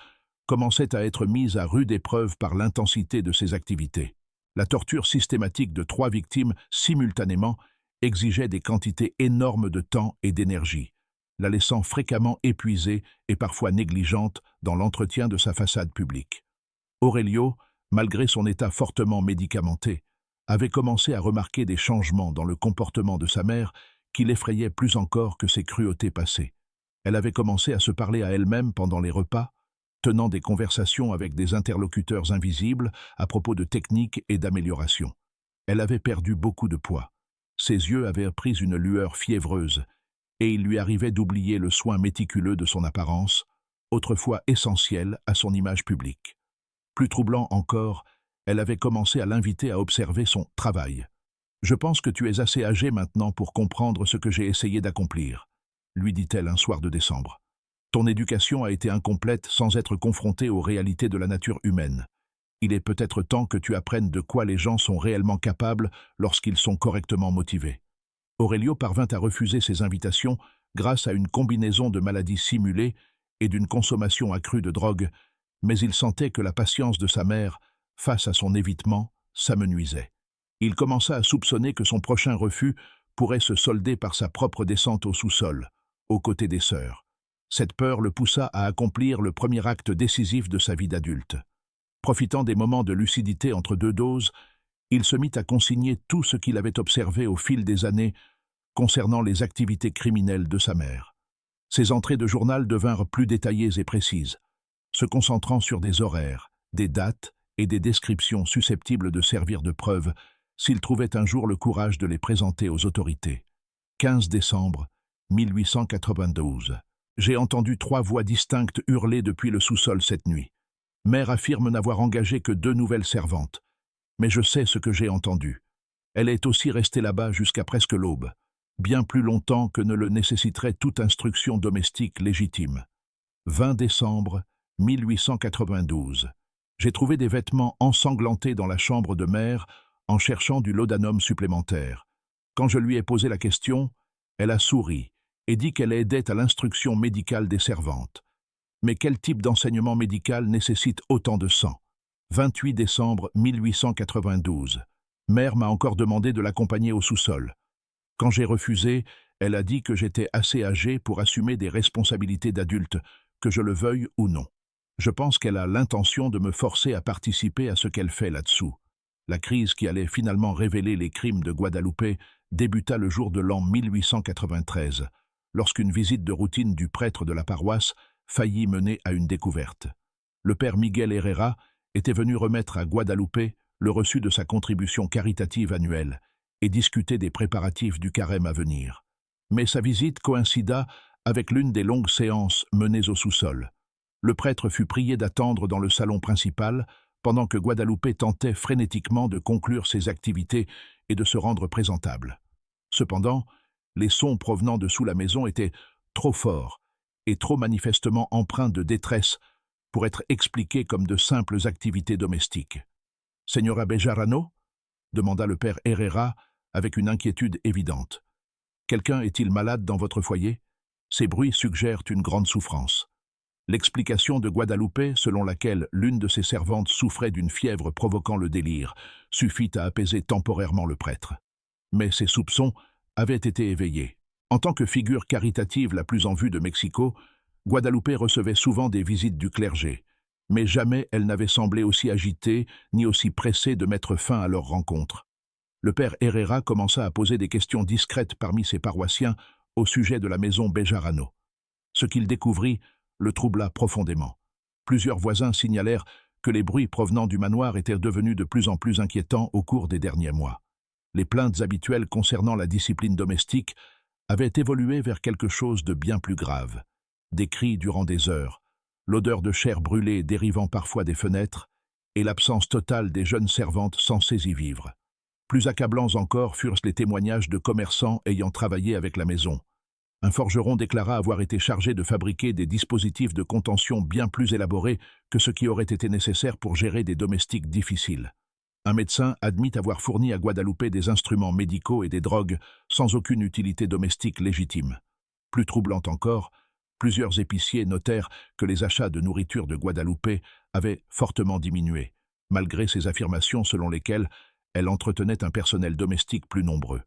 commençait à être mise à rude épreuve par l'intensité de ses activités. La torture systématique de 3 victimes simultanément exigeait des quantités énormes de temps et d'énergie, la laissant fréquemment épuisée et parfois négligente dans l'entretien de sa façade publique. Aurelio, malgré son état fortement médicamenté, avait commencé à remarquer des changements dans le comportement de sa mère qui l'effrayaient plus encore que ses cruautés passées. Elle avait commencé à se parler à elle-même pendant les repas, tenant des conversations avec des interlocuteurs invisibles à propos de techniques et d'améliorations. Elle avait perdu beaucoup de poids. Ses yeux avaient pris une lueur fiévreuse, et il lui arrivait d'oublier le soin méticuleux de son apparence, autrefois essentiel à son image publique. Plus troublant encore, elle avait commencé à l'inviter à observer son travail. « Je pense que tu es assez âgé maintenant pour comprendre ce que j'ai essayé d'accomplir », lui dit-elle un soir de décembre. « Ton éducation a été incomplète sans être confrontée aux réalités de la nature humaine. Il est peut-être temps que tu apprennes de quoi les gens sont réellement capables lorsqu'ils sont correctement motivés. » Aurelio parvint à refuser ces invitations grâce à une combinaison de maladies simulées et d'une consommation accrue de drogue, mais il sentait que la patience de sa mère, face à son évitement, s'amenuisait. Il commença à soupçonner que son prochain refus pourrait se solder par sa propre descente au sous-sol, aux côtés des sœurs. Cette peur le poussa à accomplir le premier acte décisif de sa vie d'adulte. Profitant des moments de lucidité entre 2 doses, il se mit à consigner tout ce qu'il avait observé au fil des années concernant les activités criminelles de sa mère. Ses entrées de journal devinrent plus détaillées et précises, se concentrant sur des horaires, des dates et des descriptions susceptibles de servir de preuve s'il trouvait un jour le courage de les présenter aux autorités. 15 décembre 1892. J'ai entendu 3 voix distinctes hurler depuis le sous-sol cette nuit. Mère affirme n'avoir engagé que 2 nouvelles servantes. Mais je sais ce que j'ai entendu. Elle est aussi restée là-bas jusqu'à presque l'aube, bien plus longtemps que ne le nécessiterait toute instruction domestique légitime. 20 décembre 1892. J'ai trouvé des vêtements ensanglantés dans la chambre de mère en cherchant du laudanum supplémentaire. Quand je lui ai posé la question, elle a souri et dit qu'elle aidait à l'instruction médicale des servantes. Mais quel type d'enseignement médical nécessite autant de sang? 28 décembre 1892. Mère m'a encore demandé de l'accompagner au sous-sol. Quand j'ai refusé, elle a dit que j'étais assez âgé pour assumer des responsabilités d'adulte, que je le veuille ou non. Je pense qu'elle a l'intention de me forcer à participer à ce qu'elle fait là-dessous. La crise qui allait finalement révéler les crimes de Guadalupe débuta le jour de l'an 1893, lorsqu'une visite de routine du prêtre de la paroisse faillit mener à une découverte. Le père Miguel Herrera était venu remettre à Guadalupe le reçu de sa contribution caritative annuelle et discuter des préparatifs du carême à venir. Mais sa visite coïncida avec l'une des longues séances menées au sous-sol. Le prêtre fut prié d'attendre dans le salon principal pendant que Guadalupe tentait frénétiquement de conclure ses activités et de se rendre présentable. Cependant, les sons provenant de sous la maison étaient trop forts et trop manifestement empreints de détresse pour être expliqués comme de simples activités domestiques. « Señora Bejarano » demanda le père Herrera avec une inquiétude évidente. « Quelqu'un est-il malade dans votre foyer? Ces bruits suggèrent une grande souffrance. » L'explication de Guadalupe, selon laquelle l'une de ses servantes souffrait d'une fièvre provoquant le délire, suffit à apaiser temporairement le prêtre. Mais ses soupçons avaient été éveillés. En tant que figure caritative la plus en vue de Mexico, Guadalupe recevait souvent des visites du clergé, Mais jamais elle n'avait semblé aussi agitée ni aussi pressée de mettre fin à leur rencontre. Le père Herrera commença à poser des questions discrètes parmi ses paroissiens au sujet de la maison Bejarano. Ce qu'il découvrit le troubla profondément. Plusieurs voisins signalèrent que les bruits provenant du manoir étaient devenus de plus en plus inquiétants au cours des derniers mois. Les plaintes habituelles concernant la discipline domestique avaient évolué vers quelque chose de bien plus grave. Des cris durant des heures, l'odeur de chair brûlée dérivant parfois des fenêtres, et l'absence totale des jeunes servantes censées y vivre. Plus accablants encore furent les témoignages de commerçants ayant travaillé avec la maison. Un forgeron déclara avoir été chargé de fabriquer des dispositifs de contention bien plus élaborés que ce qui aurait été nécessaire pour gérer des domestiques difficiles. Un médecin admit avoir fourni à Guadalupe des instruments médicaux et des drogues sans aucune utilité domestique légitime. Plus troublant encore, plusieurs épiciers notèrent que les achats de nourriture de Guadalupe avaient fortement diminué, malgré ses affirmations selon lesquelles elle entretenait un personnel domestique plus nombreux.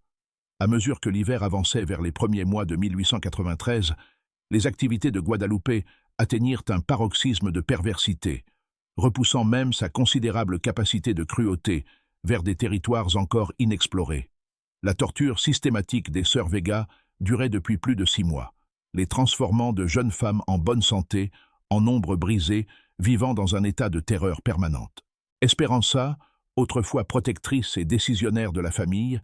À mesure que l'hiver avançait vers les premiers mois de 1893, les activités de Guadalupe atteignirent un paroxysme de perversité, repoussant même sa considérable capacité de cruauté vers des territoires encore inexplorés. La torture systématique des sœurs Vega durait depuis plus de 6 mois, les transformant de jeunes femmes en bonne santé, en nombre brisé, vivant dans un état de terreur permanente. Esperanza, autrefois protectrice et décisionnaire de la famille,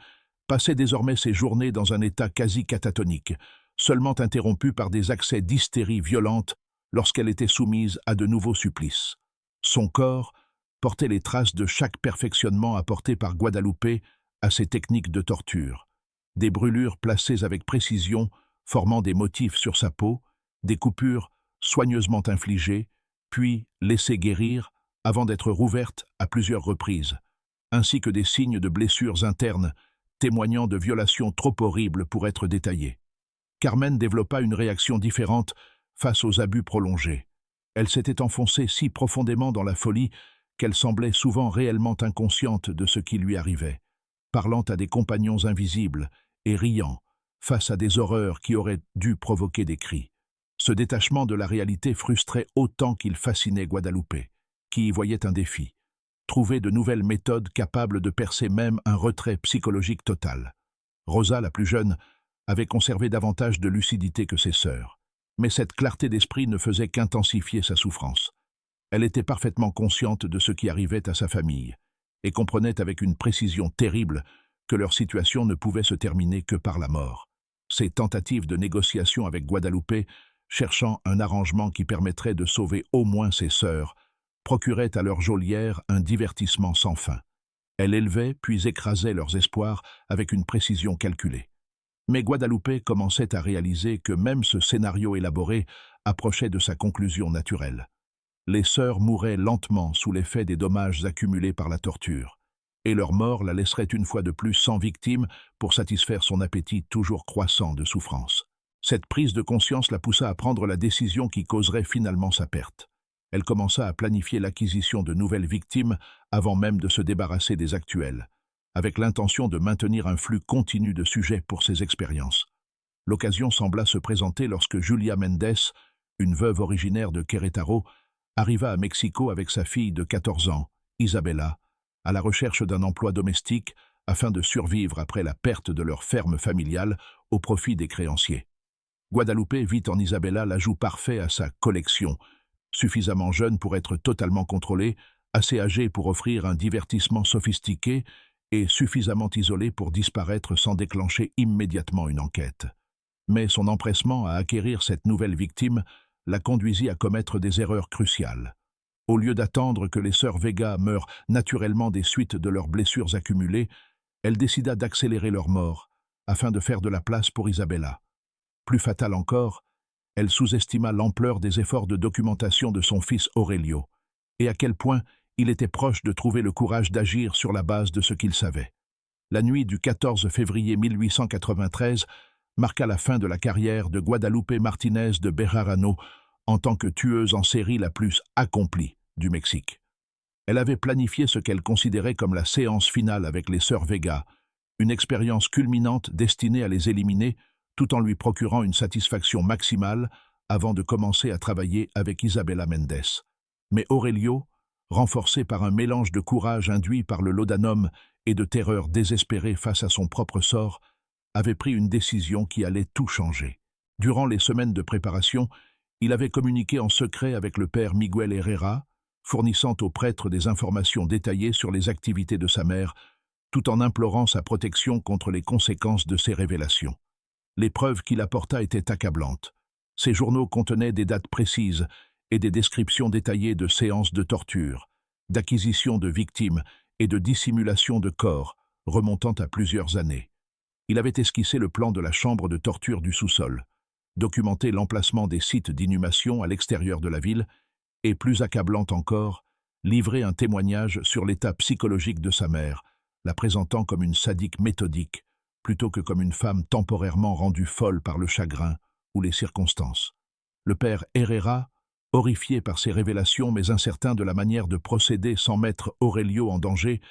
passait désormais ses journées dans un état quasi catatonique, seulement interrompu par des accès d'hystérie violente lorsqu'elle était soumise à de nouveaux supplices. Son corps portait les traces de chaque perfectionnement apporté par Guadalupe à ses techniques de torture. Des brûlures placées avec précision, formant des motifs sur sa peau, des coupures soigneusement infligées, puis laissées guérir avant d'être rouvertes à plusieurs reprises, ainsi que des signes de blessures internes témoignant de violations trop horribles pour être détaillées. Carmen développa une réaction différente face aux abus prolongés. Elle s'était enfoncée si profondément dans la folie qu'elle semblait souvent réellement inconsciente de ce qui lui arrivait, parlant à des compagnons invisibles et riant face à des horreurs qui auraient dû provoquer des cris. Ce détachement de la réalité frustrait autant qu'il fascinait Guadalupe, qui y voyait un défi. Trouver de nouvelles méthodes capables de percer même un retrait psychologique total. Rosa, la plus jeune, avait conservé davantage de lucidité que ses sœurs, mais cette clarté d'esprit ne faisait qu'intensifier sa souffrance. Elle était parfaitement consciente de ce qui arrivait à sa famille, et comprenait avec une précision terrible que leur situation ne pouvait se terminer que par la mort. Ses tentatives de négociation avec Guadalupe, cherchant un arrangement qui permettrait de sauver au moins ses sœurs, procuraient à leur geôlière un divertissement sans fin. Elle élevait puis écrasait leurs espoirs avec une précision calculée. Mais Guadalupe commençait à réaliser que même ce scénario élaboré approchait de sa conclusion naturelle. Les sœurs mouraient lentement sous l'effet des dommages accumulés par la torture, et leur mort la laisserait une fois de plus sans victime pour satisfaire son appétit toujours croissant de souffrance. Cette prise de conscience la poussa à prendre la décision qui causerait finalement sa perte. Elle commença à planifier l'acquisition de nouvelles victimes avant même de se débarrasser des actuelles, avec l'intention de maintenir un flux continu de sujets pour ses expériences. L'occasion sembla se présenter lorsque Julia Mendes, une veuve originaire de Querétaro, arriva à Mexico avec sa fille de 14 ans, Isabella, à la recherche d'un emploi domestique afin de survivre après la perte de leur ferme familiale au profit des créanciers. Guadalupe vit en Isabella l'ajout parfait à sa collection, suffisamment jeune pour être totalement contrôlée, assez âgée pour offrir un divertissement sophistiqué et suffisamment isolée pour disparaître sans déclencher immédiatement une enquête. Mais son empressement à acquérir cette nouvelle victime la conduisit à commettre des erreurs cruciales. Au lieu d'attendre que les sœurs Vega meurent naturellement des suites de leurs blessures accumulées, elle décida d'accélérer leur mort, afin de faire de la place pour Isabella. Plus fatale encore, elle sous-estima l'ampleur des efforts de documentation de son fils Aurelio, et à quel point il était proche de trouver le courage d'agir sur la base de ce qu'il savait. La nuit du 14 février 1893 marqua la fin de la carrière de Guadalupe Martinez de Bejarano en tant que tueuse en série la plus accomplie du Mexique. Elle avait planifié ce qu'elle considérait comme la séance finale avec les sœurs Vega, une expérience culminante destinée à les éliminer tout en lui procurant une satisfaction maximale avant de commencer à travailler avec Isabella Mendes. Mais Aurelio, renforcé par un mélange de courage induit par le laudanum et de terreur désespérée face à son propre sort, avait pris une décision qui allait tout changer. Durant les semaines de préparation, il avait communiqué en secret avec le père Miguel Herrera, fournissant au prêtre des informations détaillées sur les activités de sa mère, tout en implorant sa protection contre les conséquences de ces révélations. Les preuves qu'il apporta étaient accablantes. Ces journaux contenaient des dates précises et des descriptions détaillées de séances de torture, d'acquisition de victimes et de dissimulation de corps, remontant à plusieurs années. Il avait esquissé le plan de la chambre de torture du sous-sol, documenté l'emplacement des sites d'inhumation à l'extérieur de la ville et, plus accablant encore, livré un témoignage sur l'état psychologique de sa mère, la présentant comme une sadique méthodique, plutôt que comme une femme temporairement rendue folle par le chagrin ou les circonstances. Le père Herrera, horrifié par ces révélations mais incertain de la manière de procéder sans mettre Aurelio en danger,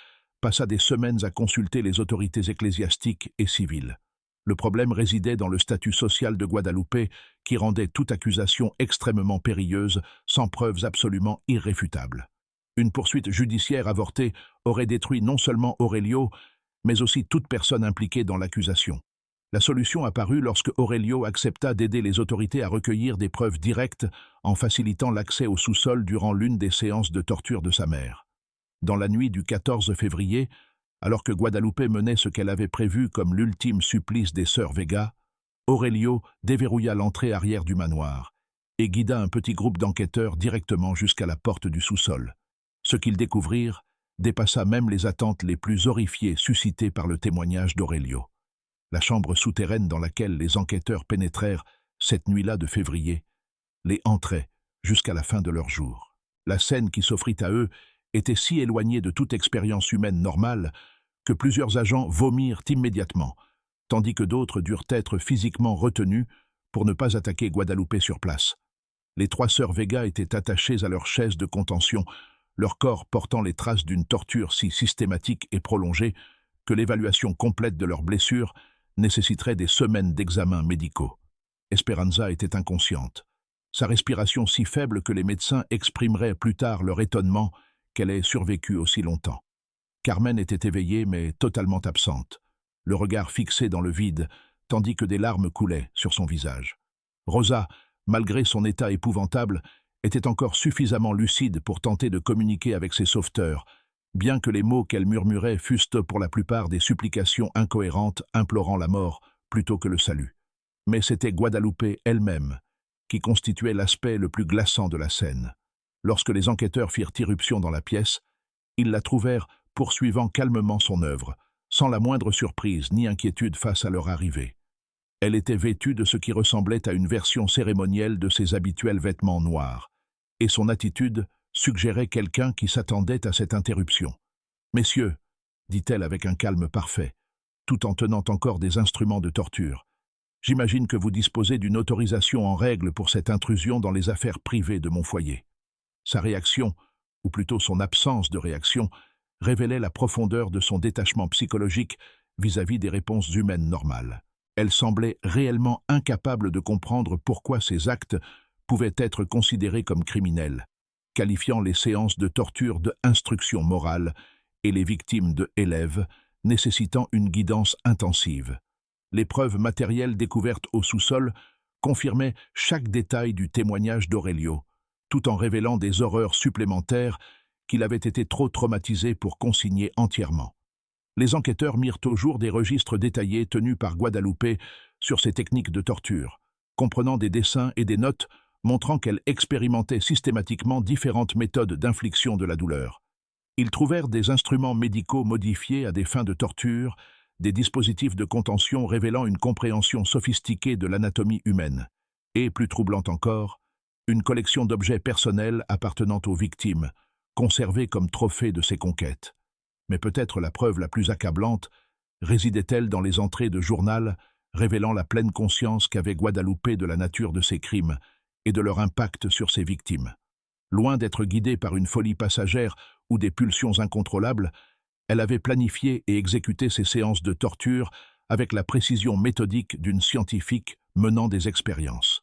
passa des semaines à consulter les autorités ecclésiastiques et civiles. Le problème résidait dans le statut social de Guadalupe qui rendait toute accusation extrêmement périlleuse, sans preuves absolument irréfutables. Une poursuite judiciaire avortée aurait détruit non seulement Aurelio, mais aussi toute personne impliquée dans l'accusation. La solution apparut lorsque Aurelio accepta d'aider les autorités à recueillir des preuves directes en facilitant l'accès au sous-sol durant l'une des séances de torture de sa mère. Dans la nuit du 14 février, alors que Guadalupe menait ce qu'elle avait prévu comme l'ultime supplice des sœurs Vega, Aurelio déverrouilla l'entrée arrière du manoir et guida un petit groupe d'enquêteurs directement jusqu'à la porte du sous-sol. Ce qu'ils découvrirent dépassa même les attentes les plus horrifiées suscitées par le témoignage d'Aurelio. La chambre souterraine dans laquelle les enquêteurs pénétrèrent cette nuit-là de février les entrait jusqu'à la fin de leur jour. La scène qui s'offrit à eux était si éloignée de toute expérience humaine normale que plusieurs agents vomirent immédiatement, tandis que d'autres durent être physiquement retenus pour ne pas attaquer Guadalupe sur place. Les trois sœurs Vega étaient attachées à leur chaise de contention, leur corps portant les traces d'une torture si systématique et prolongée que l'évaluation complète de leurs blessures nécessiterait des semaines d'examens médicaux. Esperanza était inconsciente, sa respiration si faible que les médecins exprimeraient plus tard leur étonnement qu'elle ait survécu aussi longtemps. Carmen était éveillée mais totalement absente, le regard fixé dans le vide, tandis que des larmes coulaient sur son visage. Rosa, malgré son état épouvantable, était encore suffisamment lucide pour tenter de communiquer avec ses sauveteurs, bien que les mots qu'elle murmurait fussent pour la plupart des supplications incohérentes implorant la mort plutôt que le salut. Mais c'était Guadalupe elle-même qui constituait l'aspect le plus glaçant de la scène. Lorsque les enquêteurs firent irruption dans la pièce, ils la trouvèrent poursuivant calmement son œuvre, sans la moindre surprise ni inquiétude face à leur arrivée. Elle était vêtue de ce qui ressemblait à une version cérémonielle de ses habituels vêtements noirs, et son attitude suggérait quelqu'un qui s'attendait à cette interruption. « Messieurs, » dit-elle avec un calme parfait, tout en tenant encore des instruments de torture, « j'imagine que vous disposez d'une autorisation en règle pour cette intrusion dans les affaires privées de mon foyer. » Sa réaction, ou plutôt son absence de réaction, révélait la profondeur de son détachement psychologique vis-à-vis des réponses humaines normales. Elle semblait réellement incapable de comprendre pourquoi ces actes pouvaient être considérés comme criminels, qualifiant les séances de torture de instruction morale et les victimes de élèves, nécessitant une guidance intensive. Les preuves matérielles découvertes au sous-sol confirmaient chaque détail du témoignage d'Aurelio, tout en révélant des horreurs supplémentaires qu'il avait été trop traumatisé pour consigner entièrement. Les enquêteurs mirent au jour des registres détaillés tenus par Guadalupe sur ses techniques de torture, comprenant des dessins et des notes montrant qu'elle expérimentait systématiquement différentes méthodes d'infliction de la douleur. Ils trouvèrent des instruments médicaux modifiés à des fins de torture, des dispositifs de contention révélant une compréhension sophistiquée de l'anatomie humaine, et, plus troublant encore, une collection d'objets personnels appartenant aux victimes, conservés comme trophées de ses conquêtes. Mais peut-être la preuve la plus accablante résidait-elle dans les entrées de journal révélant la pleine conscience qu'avait Guadalupe de la nature de ses crimes et de leur impact sur ses victimes. Loin d'être guidée par une folie passagère ou des pulsions incontrôlables, elle avait planifié et exécuté ses séances de torture avec la précision méthodique d'une scientifique menant des expériences.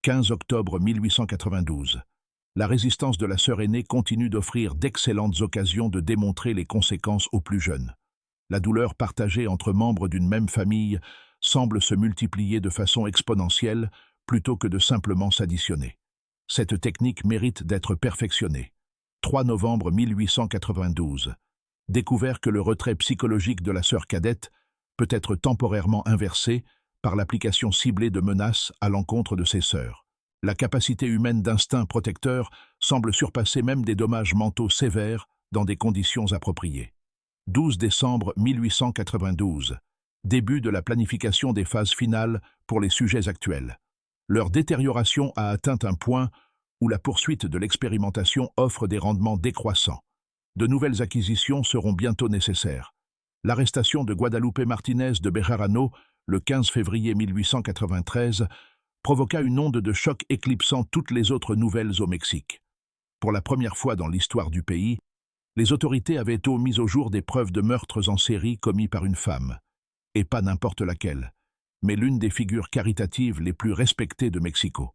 15 octobre 1892. La résistance de la sœur aînée continue d'offrir d'excellentes occasions de démontrer les conséquences aux plus jeunes. La douleur partagée entre membres d'une même famille semble se multiplier de façon exponentielle plutôt que de simplement s'additionner. Cette technique mérite d'être perfectionnée. 3 novembre 1892. Découvert que le retrait psychologique de la sœur cadette peut être temporairement inversé par l'application ciblée de menaces à l'encontre de ses sœurs. La capacité humaine d'instinct protecteur semble surpasser même des dommages mentaux sévères dans des conditions appropriées. 12 décembre 1892. Début de la planification des phases finales pour les sujets actuels. Leur détérioration a atteint un point où la poursuite de l'expérimentation offre des rendements décroissants. De nouvelles acquisitions seront bientôt nécessaires. L'arrestation de Guadalupe Martinez de Bejarano, le 15 février 1893, provoqua une onde de choc éclipsant toutes les autres nouvelles au Mexique. Pour la première fois dans l'histoire du pays, les autorités avaient mis au jour des preuves de meurtres en série commis par une femme, et pas n'importe laquelle, mais l'une des figures caritatives les plus respectées de Mexico.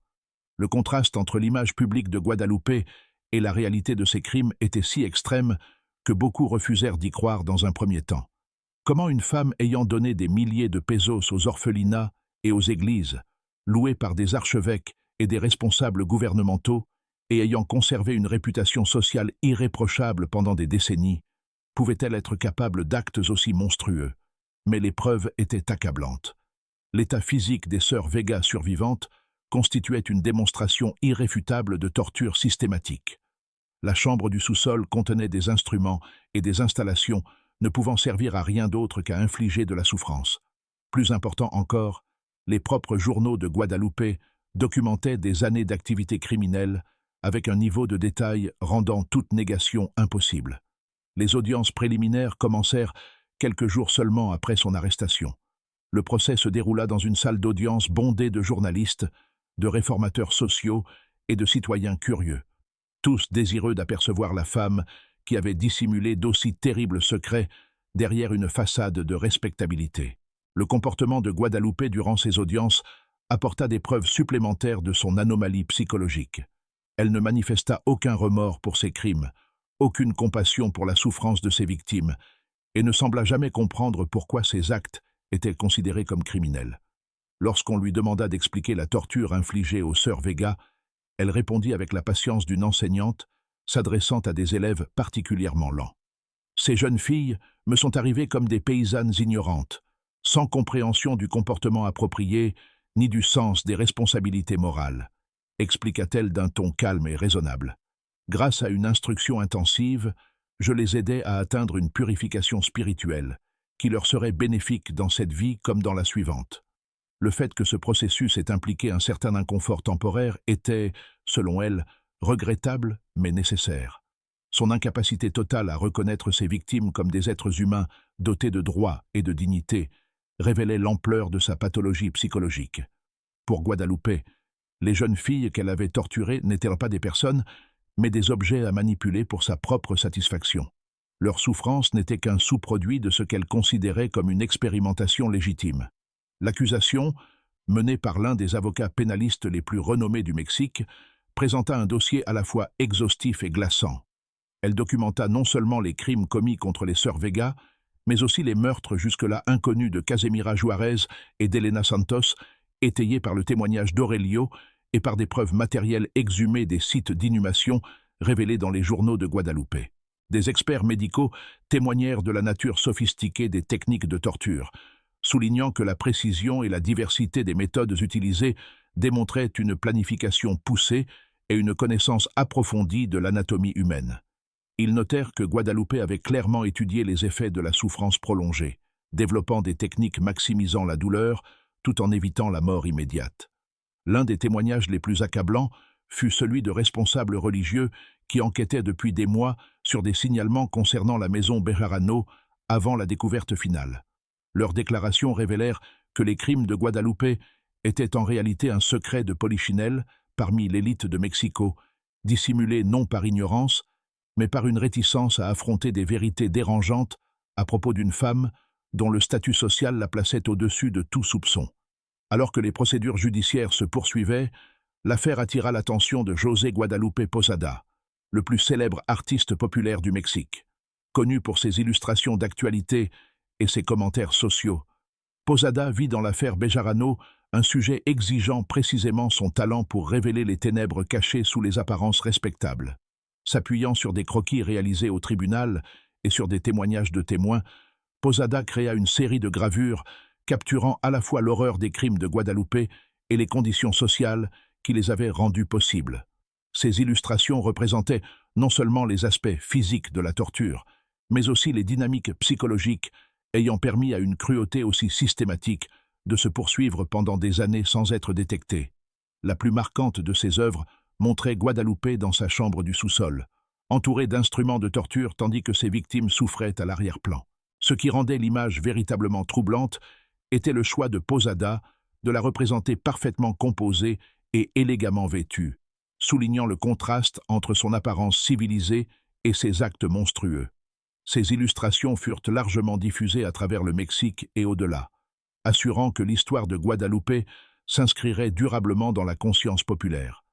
Le contraste entre l'image publique de Guadalupe et la réalité de ces crimes était si extrême que beaucoup refusèrent d'y croire dans un premier temps. Comment une femme ayant donné des milliers de pesos aux orphelinats et aux églises, louée par des archevêques et des responsables gouvernementaux, et ayant conservé une réputation sociale irréprochable pendant des décennies, pouvait-elle être capable d'actes aussi monstrueux? Mais les preuves étaient accablantes. L'état physique des sœurs Vega survivantes constituait une démonstration irréfutable de torture systématique. La chambre du sous-sol contenait des instruments et des installations ne pouvant servir à rien d'autre qu'à infliger de la souffrance. Plus important encore, les propres journaux de Guadalupe documentaient des années d'activité criminelle avec un niveau de détail rendant toute négation impossible. Les audiences préliminaires commencèrent quelques jours seulement après son arrestation. Le procès se déroula dans une salle d'audience bondée de journalistes, de réformateurs sociaux et de citoyens curieux, tous désireux d'apercevoir la femme qui avait dissimulé d'aussi terribles secrets derrière une façade de respectabilité. Le comportement de Guadalupe durant ces audiences apporta des preuves supplémentaires de son anomalie psychologique. Elle ne manifesta aucun remords pour ses crimes, aucune compassion pour la souffrance de ses victimes, et ne sembla jamais comprendre pourquoi ses actes étaient considérés comme criminels. Lorsqu'on lui demanda d'expliquer la torture infligée aux sœurs Vega, elle répondit avec la patience d'une enseignante, s'adressant à des élèves particulièrement lents. Ces jeunes filles me sont arrivées comme des paysannes ignorantes, sans compréhension du comportement approprié ni du sens des responsabilités morales, expliqua-t-elle d'un ton calme et raisonnable. Grâce à une instruction intensive, je les aidais à atteindre une purification spirituelle, qui leur serait bénéfique dans cette vie comme dans la suivante. Le fait que ce processus ait impliqué un certain inconfort temporaire était, selon elle, regrettable mais nécessaire. Son incapacité totale à reconnaître ses victimes comme des êtres humains dotés de droits et de dignité révélait l'ampleur de sa pathologie psychologique. Pour Guadalupe, les jeunes filles qu'elle avait torturées n'étaient pas des personnes, mais des objets à manipuler pour sa propre satisfaction. Leur souffrance n'était qu'un sous-produit de ce qu'elle considérait comme une expérimentation légitime. L'accusation, menée par l'un des avocats pénalistes les plus renommés du Mexique, présenta un dossier à la fois exhaustif et glaçant. Elle documenta non seulement les crimes commis contre les sœurs Vega, mais aussi les meurtres jusque-là inconnus de Casemira Juarez et d'Elena Santos, étayés par le témoignage d'Aurelio et par des preuves matérielles exhumées des sites d'inhumation révélés dans les journaux de Guadalupe. Des experts médicaux témoignèrent de la nature sophistiquée des techniques de torture, soulignant que la précision et la diversité des méthodes utilisées démontraient une planification poussée et une connaissance approfondie de l'anatomie humaine. Ils notèrent que Guadalupe avait clairement étudié les effets de la souffrance prolongée, développant des techniques maximisant la douleur tout en évitant la mort immédiate. L'un des témoignages les plus accablants fut celui de responsables religieux qui enquêtaient depuis des mois sur des signalements concernant la maison Bejarano avant la découverte finale. Leurs déclarations révélèrent que les crimes de Guadalupe étaient en réalité un secret de polichinelle parmi l'élite de Mexico, dissimulé non par ignorance, mais par une réticence à affronter des vérités dérangeantes à propos d'une femme dont le statut social la plaçait au-dessus de tout soupçon. Alors que les procédures judiciaires se poursuivaient, L'affaire attira l'attention de José Guadalupe Posada, le plus célèbre artiste populaire du Mexique. Connu pour ses illustrations d'actualité et ses commentaires sociaux, Posada vit dans l'affaire Bejarano un sujet exigeant précisément son talent pour révéler les ténèbres cachées sous les apparences respectables. S'appuyant sur des croquis réalisés au tribunal et sur des témoignages de témoins, Posada créa une série de gravures capturant à la fois l'horreur des crimes de Guadalupe et les conditions sociales qui les avaient rendus possibles. Ces illustrations représentaient non seulement les aspects physiques de la torture, mais aussi les dynamiques psychologiques ayant permis à une cruauté aussi systématique de se poursuivre pendant des années sans être détectée. La plus marquante de ces œuvres montrait Guadalupe dans sa chambre du sous-sol, entourée d'instruments de torture tandis que ses victimes souffraient à l'arrière-plan. Ce qui rendait l'image véritablement troublante était le choix de Posada de la représenter parfaitement composée et élégamment vêtue, soulignant le contraste entre son apparence civilisée et ses actes monstrueux. Ces illustrations furent largement diffusées à travers le Mexique et au-delà, assurant que l'histoire de Guadalupe s'inscrirait durablement dans la conscience populaire.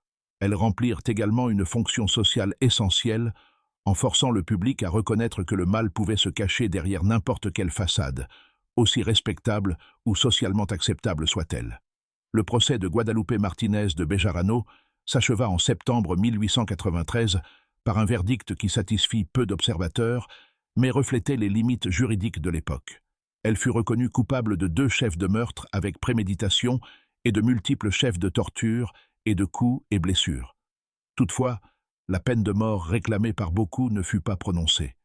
Elles remplirent également une fonction sociale essentielle en forçant le public à reconnaître que le mal pouvait se cacher derrière n'importe quelle façade, aussi respectable ou socialement acceptable soit-elle. Le procès de Guadalupe Martínez de Bejarano s'acheva en septembre 1893 par un verdict qui satisfit peu d'observateurs, mais reflétait les limites juridiques de l'époque. Elle fut reconnue coupable de 2 chefs de meurtre avec préméditation et de multiples chefs de torture et de coups et blessures. Toutefois, la peine de mort réclamée par beaucoup ne fut pas prononcée.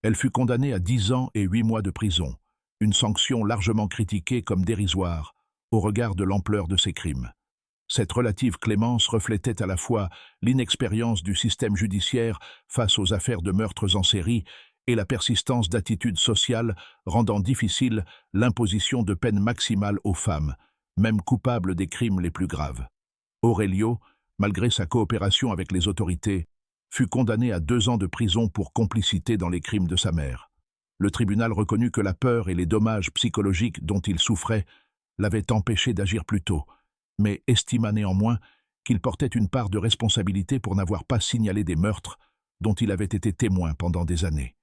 Elle fut condamnée à 10 ans et 8 mois de prison, une sanction largement critiquée comme dérisoire au regard de l'ampleur de ses crimes. Cette relative clémence reflétait à la fois l'inexpérience du système judiciaire face aux affaires de meurtres en série et la persistance d'attitudes sociales rendant difficile l'imposition de peines maximales aux femmes, même coupables des crimes les plus graves. Aurelio, malgré sa coopération avec les autorités, fut condamné à 2 ans de prison pour complicité dans les crimes de sa mère. Le tribunal reconnut que la peur et les dommages psychologiques dont il souffrait l'avaient empêché d'agir plus tôt, mais estima néanmoins qu'il portait une part de responsabilité pour n'avoir pas signalé des meurtres dont il avait été témoin pendant des années.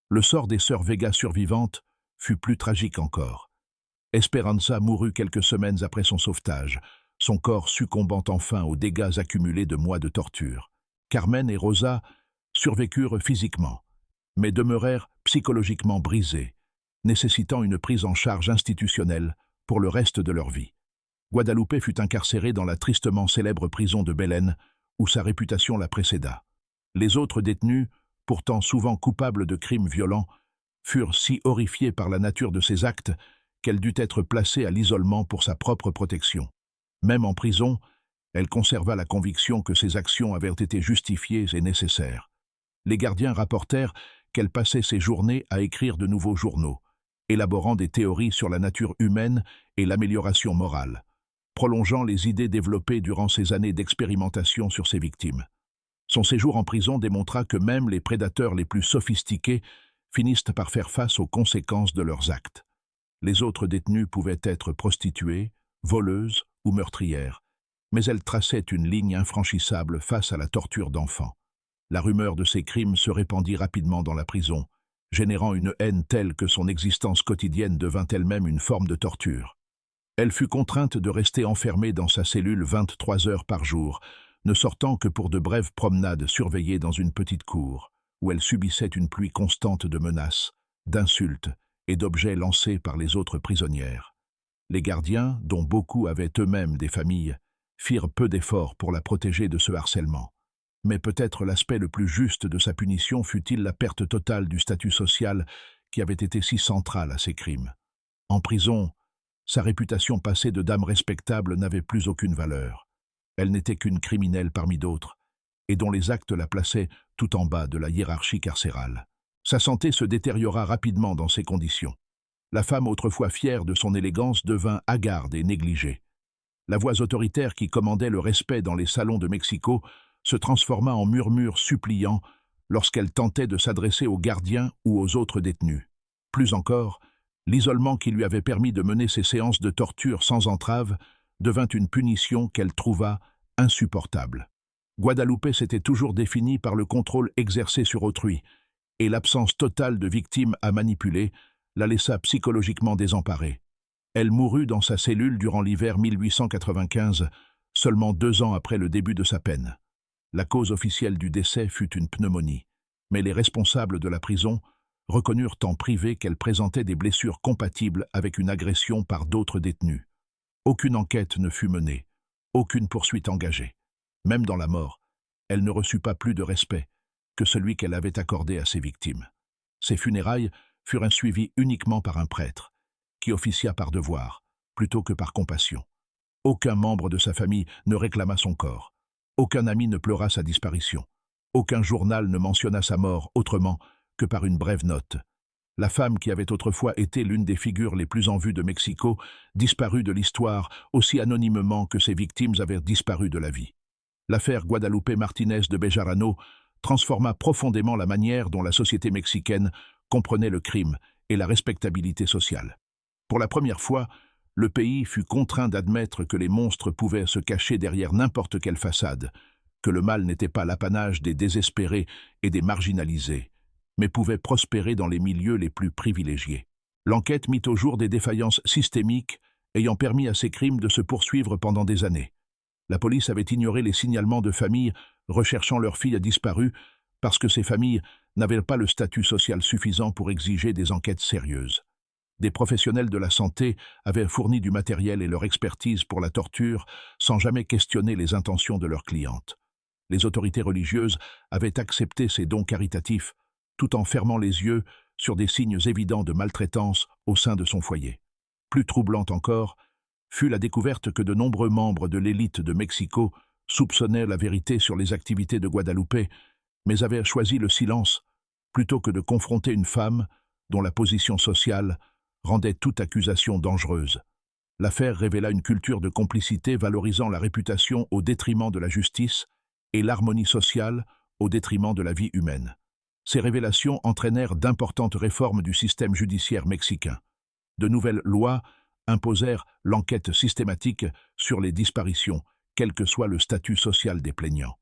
Le sort des sœurs Vega survivantes fut plus tragique encore. Esperanza mourut quelques semaines après son sauvetage, son corps succombant enfin aux dégâts accumulés de mois de torture. Carmen et Rosa survécurent physiquement, mais demeurèrent psychologiquement brisées, nécessitant une prise en charge institutionnelle pour le reste de leur vie. Guadalupe fut incarcérée dans la tristement célèbre prison de Belén, où sa réputation la précéda. Les autres détenus, pourtant souvent coupables de crimes violents, furent si horrifiés par la nature de ces actes qu'elle dut être placée à l'isolement pour sa propre protection. Même en prison, elle conserva la conviction que ses actions avaient été justifiées et nécessaires. Les gardiens rapportèrent qu'elle passait ses journées à écrire de nouveaux journaux, élaborant des théories sur la nature humaine et l'amélioration morale, prolongeant les idées développées durant ces années d'expérimentation sur ses victimes. Son séjour en prison démontra que même les prédateurs les plus sophistiqués finissent par faire face aux conséquences de leurs actes. Les autres détenus pouvaient être prostituées, voleuses ou meurtrières, mais elle traçait une ligne infranchissable face à la torture d'enfants. La rumeur de ces crimes se répandit rapidement dans la prison, générant une haine telle que son existence quotidienne devint elle-même une forme de torture. Elle fut contrainte de rester enfermée dans sa cellule 23 heures par jour, ne sortant que pour de brèves promenades surveillées dans une petite cour, où elle subissait une pluie constante de menaces, d'insultes et d'objets lancés par les autres prisonnières. Les gardiens, dont beaucoup avaient eux-mêmes des familles, firent peu d'efforts pour la protéger de ce harcèlement. Mais peut-être l'aspect le plus juste de sa punition fut-il la perte totale du statut social qui avait été si central à ses crimes. En prison, sa réputation passée de dame respectable n'avait plus aucune valeur. Elle n'était qu'une criminelle parmi d'autres, et dont les actes la plaçaient tout en bas de la hiérarchie carcérale. Sa santé se détériora rapidement dans ces conditions. La femme autrefois fière de son élégance devint hagarde et négligée. La voix autoritaire qui commandait le respect dans les salons de Mexico se transforma en murmure suppliant lorsqu'elle tentait de s'adresser aux gardiens ou aux autres détenus. Plus encore, l'isolement qui lui avait permis de mener ses séances de torture sans entrave devint une punition qu'elle trouva insupportable. Guadalupe s'était toujours définie par le contrôle exercé sur autrui, et l'absence totale de victimes à manipuler la laissa psychologiquement désemparée. Elle mourut dans sa cellule durant l'hiver 1895, seulement 2 ans après le début de sa peine. La cause officielle du décès fut une pneumonie, mais les responsables de la prison reconnurent en privé qu'elle présentait des blessures compatibles avec une agression par d'autres détenus. Aucune enquête ne fut menée, aucune poursuite engagée. Même dans la mort, elle ne reçut pas plus de respect que celui qu'elle avait accordé à ses victimes. Ses funérailles furent suivies uniquement par un prêtre, qui officia par devoir, plutôt que par compassion. Aucun membre de sa famille ne réclama son corps. Aucun ami ne pleura sa disparition. Aucun journal ne mentionna sa mort autrement que par une brève note. La femme qui avait autrefois été l'une des figures les plus en vue de Mexico disparut de l'histoire aussi anonymement que ses victimes avaient disparu de la vie. L'affaire Guadalupe Martínez de Bejarano transforma profondément la manière dont la société mexicaine comprenait le crime et la respectabilité sociale. Pour la première fois, le pays fut contraint d'admettre que les monstres pouvaient se cacher derrière n'importe quelle façade, que le mal n'était pas l'apanage des désespérés et des marginalisés, mais pouvait prospérer dans les milieux les plus privilégiés. L'enquête mit au jour des défaillances systémiques ayant permis à ces crimes de se poursuivre pendant des années. La police avait ignoré les signalements de familles recherchant leur fille disparue parce que ces familles n'avaient pas le statut social suffisant pour exiger des enquêtes sérieuses. Des professionnels de la santé avaient fourni du matériel et leur expertise pour la torture sans jamais questionner les intentions de leurs clientes. Les autorités religieuses avaient accepté ces dons caritatifs tout en fermant les yeux sur des signes évidents de maltraitance au sein de son foyer. Plus troublante encore fut la découverte que de nombreux membres de l'élite de Mexico soupçonnaient la vérité sur les activités de Guadalupe, mais avaient choisi le silence plutôt que de confronter une femme dont la position sociale rendait toute accusation dangereuse. L'affaire révéla une culture de complicité valorisant la réputation au détriment de la justice et l'harmonie sociale au détriment de la vie humaine. Ces révélations entraînèrent d'importantes réformes du système judiciaire mexicain. De nouvelles lois imposèrent l'enquête systématique sur les disparitions, quel que soit le statut social des plaignants.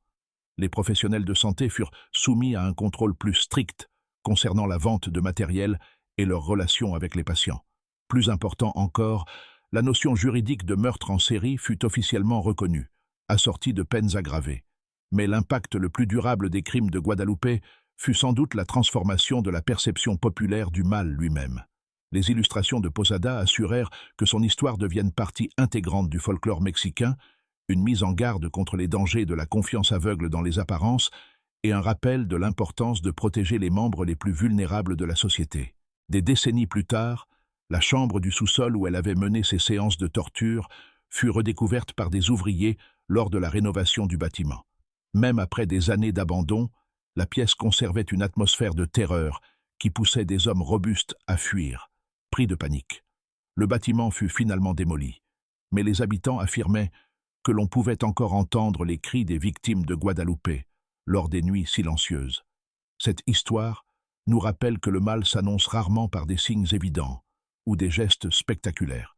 Les professionnels de santé furent soumis à un contrôle plus strict concernant la vente de matériel et leurs relations avec les patients. Plus important encore, la notion juridique de meurtre en série fut officiellement reconnue, assortie de peines aggravées. Mais l'impact le plus durable des crimes de Guadalupe fut sans doute la transformation de la perception populaire du mal lui-même. Les illustrations de Posada assurèrent que son histoire devienne partie intégrante du folklore mexicain, une mise en garde contre les dangers de la confiance aveugle dans les apparences et un rappel de l'importance de protéger les membres les plus vulnérables de la société. Des décennies plus tard, la chambre du sous-sol où elle avait mené ses séances de torture fut redécouverte par des ouvriers lors de la rénovation du bâtiment. Même après des années d'abandon, la pièce conservait une atmosphère de terreur qui poussait des hommes robustes à fuir, pris de panique. Le bâtiment fut finalement démoli, mais les habitants affirmaient que l'on pouvait encore entendre les cris des victimes de Guadalupe lors des nuits silencieuses. Cette histoire nous rappelle que le mal s'annonce rarement par des signes évidents ou des gestes spectaculaires.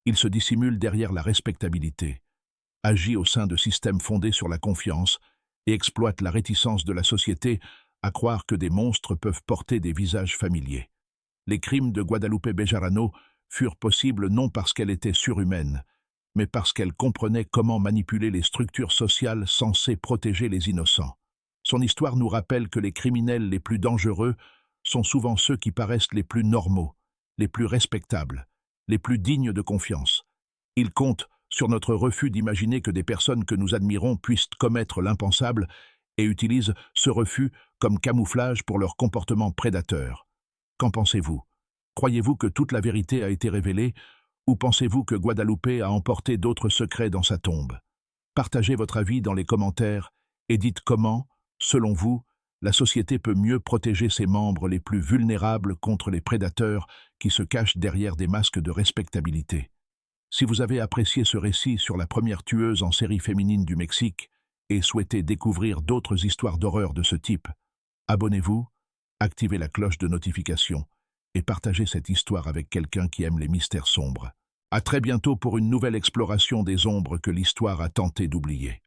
Il se dissimule derrière la respectabilité, agit au sein de systèmes fondés sur la confiance et exploite la réticence de la société à croire que des monstres peuvent porter des visages familiers. Les crimes de Guadalupe Bejarano furent possibles non parce qu'elle était surhumaine, mais parce qu'elle comprenait comment manipuler les structures sociales censées protéger les innocents. Son histoire nous rappelle que les criminels les plus dangereux sont souvent ceux qui paraissent les plus normaux, les plus respectables, les plus dignes de confiance. Ils comptent sur notre refus d'imaginer que des personnes que nous admirons puissent commettre l'impensable et utilisent ce refus comme camouflage pour leur comportement prédateur. Qu'en pensez-vous? Croyez-vous que toute la vérité a été révélée ou pensez-vous que Guadalupe a emporté d'autres secrets dans sa tombe? Partagez votre avis dans les commentaires et dites comment, selon vous, la société peut mieux protéger ses membres les plus vulnérables contre les prédateurs qui se cachent derrière des masques de respectabilité. Si vous avez apprécié ce récit sur la première tueuse en série féminine du Mexique et souhaitez découvrir d'autres histoires d'horreur de ce type, abonnez-vous, activez la cloche de notification et partagez cette histoire avec quelqu'un qui aime les mystères sombres. À très bientôt pour une nouvelle exploration des ombres que l'histoire a tenté d'oublier.